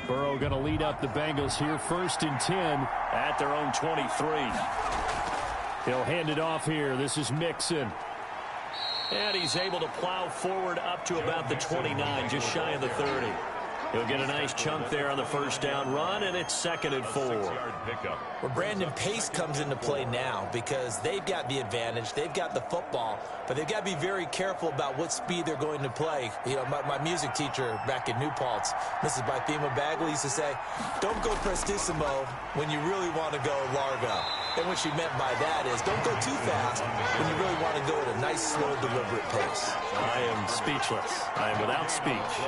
Burrow going to lead up the Bengals here 1st and 10 at their own 23. He'll hand it off here. This is Mixon. And he's able to plow forward up to about the 29, just shy of the 30. He'll get a nice chunk there on the first down run, and it's 2nd and 4. Well, Brandon, pace comes into play now because they've got the advantage. They've got the football, but they've got to be very careful about what speed they're going to play. You know, my music teacher back in New Paltz, Mrs. Bythema Bagley, used to say, don't go prestissimo when you really want to go largo. And what she meant by that is don't go too fast when you really want to go at a nice, slow, deliberate pace. I am speechless. I am without speech.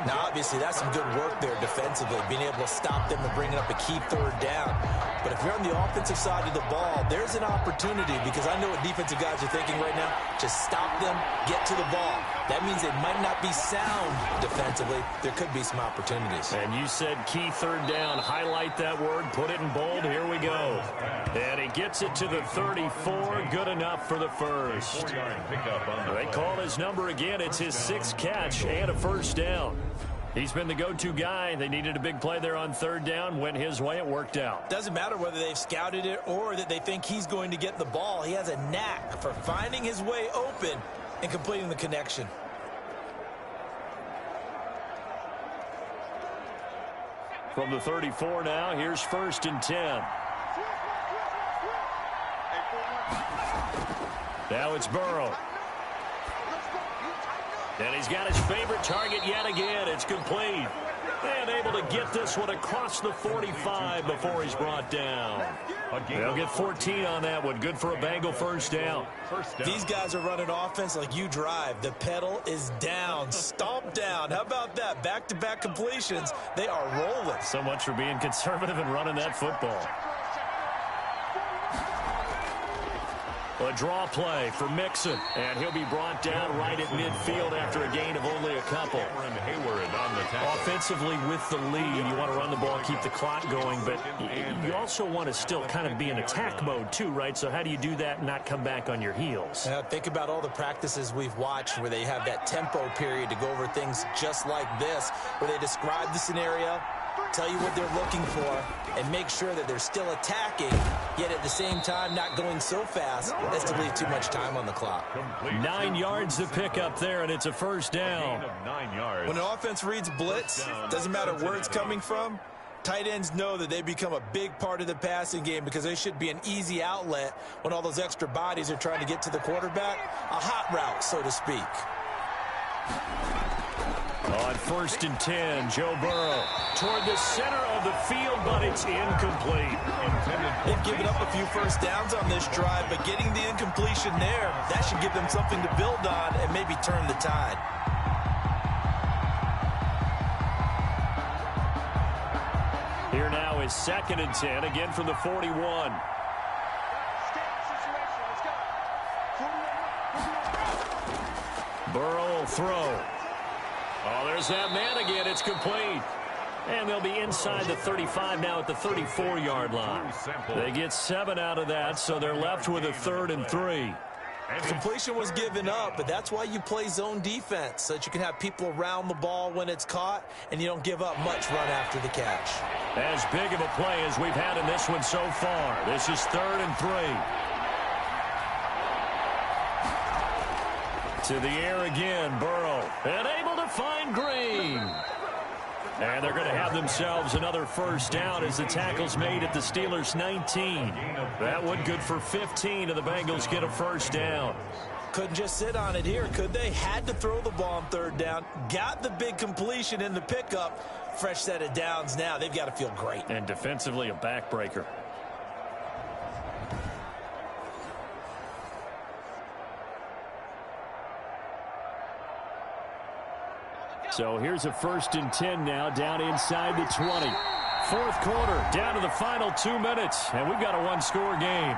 Now, obviously, that's some good work there defensively, being able to stop them and bringing up a key 3rd down. But if you're on the offensive side of the ball, there's an opportunity because I know what defensive guys are thinking right now. Just stop them, get to the ball. That means they might not be sound defensively. There could be some opportunities. And you said key 3rd down. Highlight that word. Put it in bold. Here we go. And he gets it to the 34. Good enough for the first. They call his number again. It's his 6th catch and a first down. He's been the go-to guy. They needed a big play there on 3rd down. Went his way. It worked out. Doesn't matter whether they've scouted it or that they think he's going to get the ball. He has a knack for finding his way open and completing the connection. From the 34 now, here's 1st and 10. Now it's Burrow. And he's got his favorite target yet again. It's complete. And able to get this one across the 45 before he's brought down. They'll get 14 on that one. Good for a Bengal first down. These guys are running offense like you drive. The pedal is down. Stomp down. How about that? Back-to-back completions. They are rolling. So much for being conservative and running that football. A draw play for Mixon, and he'll be brought down right at midfield after a gain of only a couple. Offensively with the lead, you want to run the ball, keep the clock going, but you also want to still kind of be in attack mode too, right? So how do you do that and not come back on your heels? Think about all the practices we've watched where they have that tempo period to go over things just like this, where they describe the scenario, tell you what they're looking for, and make sure that they're still attacking, yet at the same time not going so fast as to leave too much time on the clock. 9 yards to pick up there, and it's a first down. When an offense reads blitz, doesn't matter where it's coming from, tight ends know that they become a big part of the passing game because they should be an easy outlet when all those extra bodies are trying to get to the quarterback. A hot route, so to speak. On 1st and 10, Joe Burrow toward the center of the field, but it's incomplete. They've given up a few first downs on this drive, but getting the incompletion there, that should give them something to build on and maybe turn the tide. Here now is 2nd and 10, again from the 41. Burrow will throw. Oh, there's that man again. It's complete. And they'll be inside the 35 now at the 34-yard line. They get 7 out of that, so they're left with a 3rd and 3. Completion was given up, but that's why you play zone defense, so that you can have people around the ball when it's caught, and you don't give up much run after the catch. As big of a play as we've had in this one so far. This is 3rd and 3. To the air again, Burrow. And able to find Green. And they're going to have themselves another first down as the tackle's made at the Steelers' 19. That one good for 15, and the Bengals get a first down. Couldn't just sit on it here, could they? Had to throw the ball on 3rd down. Got the big completion in the pickup. Fresh set of downs now. They've got to feel great. And defensively, a backbreaker. So here's a 1st and 10 now, down inside the 20. 4th quarter, down to the final 2 minutes, and we've got a one-score game.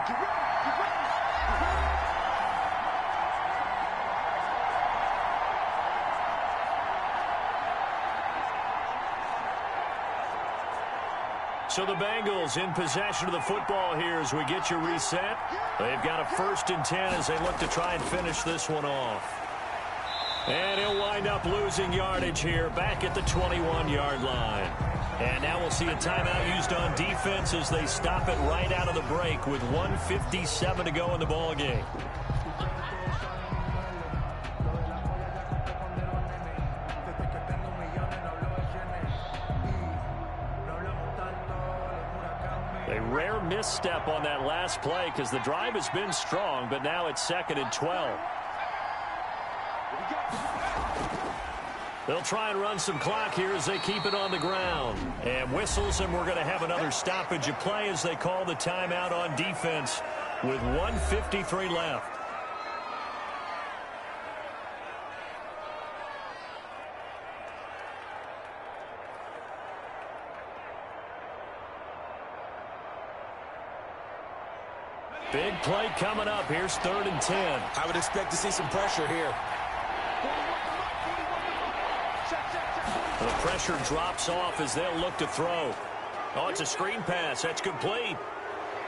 So the Bengals in possession of the football here as we get you reset. They've got a 1st and 10 as they look to try and finish this one off. And he'll wind up losing yardage here back at the 21-yard line. And now we'll see a timeout used on defense as they stop it right out of the break with 1:57 to go in the ball game. A rare misstep on that last play because the drive has been strong, but now it's 2nd and 12. They'll try and run some clock here as they keep it on the ground. And whistles, and we're going to have another stoppage of play as they call the timeout on defense with 1:53 left. Big play coming up. Here's 3rd and 10. I would expect to see some pressure here. The pressure drops off as they'll look to throw. Oh, it's a screen pass. That's complete.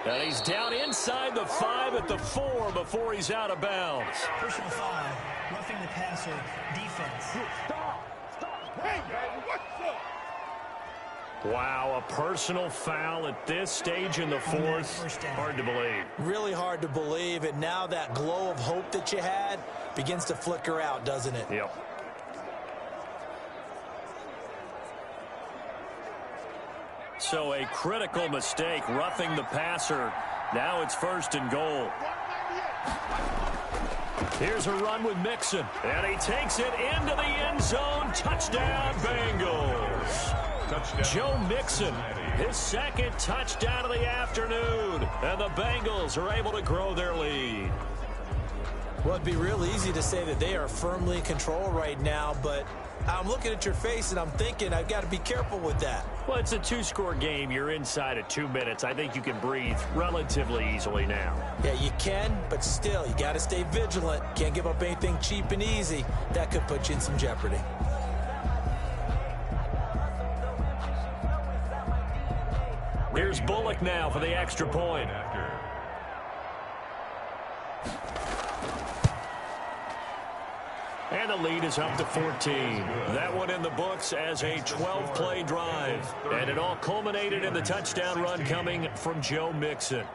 And he's down inside the 5 at the 4 before he's out of bounds. Personal foul, roughing the passer, defense. Stop. Hey, man, what's up? Wow, a personal foul at this stage in the 4th. Hard to believe. Really hard to believe, and now that glow of hope that you had begins to flicker out, doesn't it? Yep. So a critical mistake, roughing the passer. Now it's 1st and goal. Here's a run with Mixon, and he takes it into the end zone. Touchdown, Bengals. Touchdown. Joe Mixon, his 2nd touchdown of the afternoon, and the Bengals are able to grow their lead. Well, it'd be real easy to say that they are firmly in control right now, but I'm looking at your face and I'm thinking I've got to be careful with that. Well, it's a 2-score game. You're inside of 2 minutes. I think you can breathe relatively easily now. Yeah, you can, but still, you got to stay vigilant. Can't give up anything cheap and easy. That could put you in some jeopardy. Here's Bullock now for the extra point. And the lead is up to 14. That one in the books as a 12-play drive. And it all culminated in the touchdown run coming from Joe Mixon.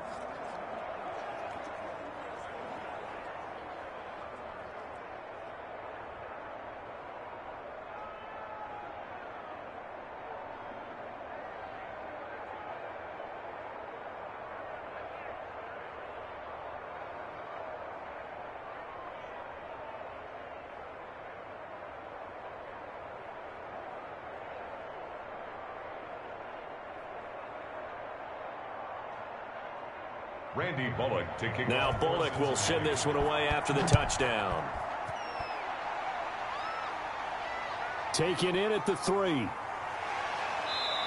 Randy Bullock to kick now off. Bullock will send this one away after the touchdown. Taken in at the 3.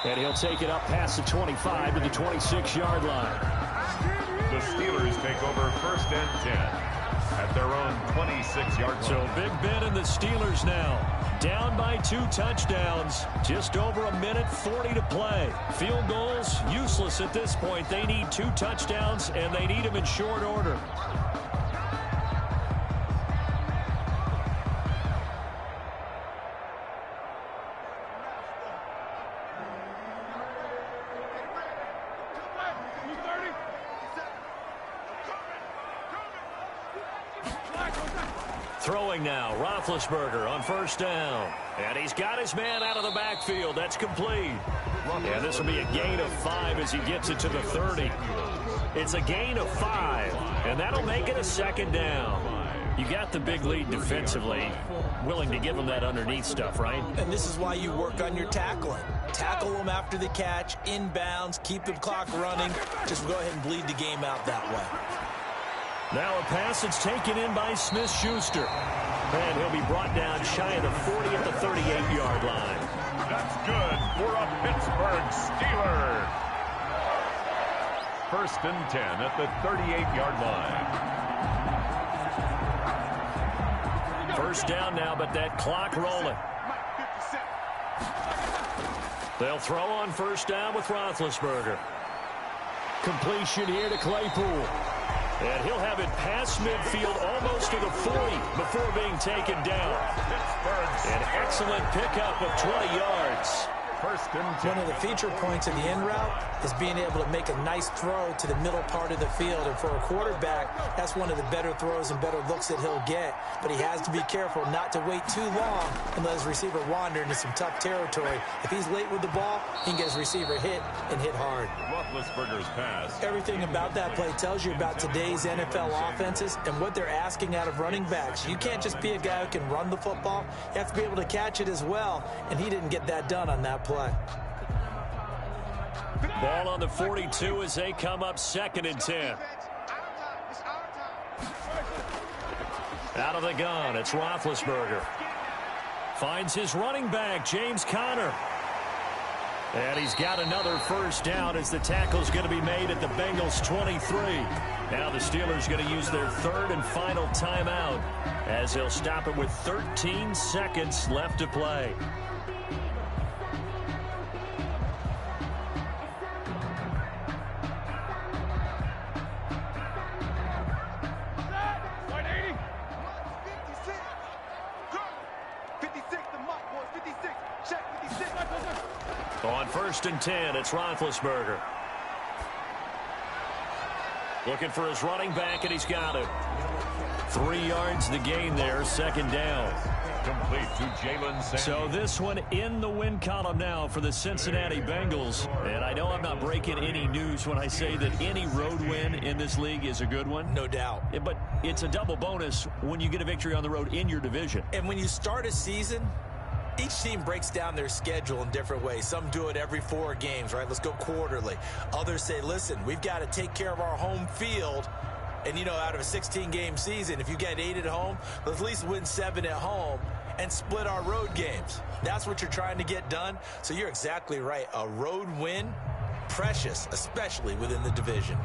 And he'll take it up past the 25 to the 26-yard line. The Steelers take over 1st and 10 at their own 26-yard line. So Big Ben and the Steelers now down by 2 touchdowns. Just over 1:40 to play. Field goals useless at this point. They need 2 touchdowns, and they need them in short order. Throwing now, Roethlisberger on first down. And he's got his man out of the backfield. That's complete. And this will be a gain of 5 as he gets it to the 30. It's a gain of 5, and that'll make it a second down. You got the big lead defensively, willing to give them that underneath stuff, right? And this is why you work on your tackling. Tackle them after the catch, inbounds, keep the clock running. Just go ahead and bleed the game out that way. Now a pass that's taken in by Smith-Schuster. And he'll be brought down shy of the 40 at the 38-yard line. That's good for a Pittsburgh Steeler. 1st and 10 at the 38-yard line. First down now, but that clock rolling. They'll throw on first down with Roethlisberger. Completion here to Claypool. And he'll have it past midfield almost to the 40 before being taken down. An excellent pickup of 20 yards. 1st and 10. One of the feature points of the in route is being able to make a nice throw to the middle part of the field. And for a quarterback, that's one of the better throws and better looks that he'll get. But he has to be careful not to wait too long and let his receiver wander into some tough territory. If he's late with the ball, he can get his receiver hit and hit hard. Roethlisberger's pass. Everything about that play tells you about today's NFL offenses and what they're asking out of running backs. You can't just be a guy who can run the football. You have to be able to catch it as well. And he didn't get that done on that play. Ball on the 42 as they come up 2nd and 10. Out of the gun, it's Roethlisberger. Finds his running back, James Conner. And he's got another first down as the tackle's going to be made at the Bengals 23. Now the Steelers going to use their 3rd and final timeout as they'll stop it with 13 seconds left to play. On 1st and 10, it's Roethlisberger. Looking for his running back, and he's got it. 3 yards the gain there, 2nd down. Complete to Jalen Sandy. So this one in the win column now for the Cincinnati Bengals. And I know I'm not breaking any news when I say that any road win in this league is a good one. No doubt. But it's a double bonus when you get a victory on the road in your division. And when you start a season, each team breaks down their schedule in different ways. Some do it every 4 games, right? Let's go quarterly. Others say, listen, we've got to take care of our home field. And, you know, out of a 16-game season, if you get 8 at home, let's at least win 7 at home and split our road games. That's what you're trying to get done. So you're exactly right. A road win, precious, especially within the division.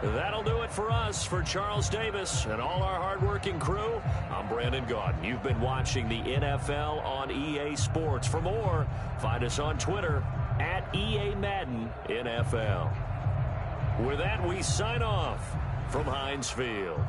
That'll do it for us. For Charles Davis and all our hardworking crew, I'm Brandon Gaudin. You've been watching the NFL on EA Sports. For more, find us on Twitter at EA Madden NFL. With that, we sign off from Heinz Field.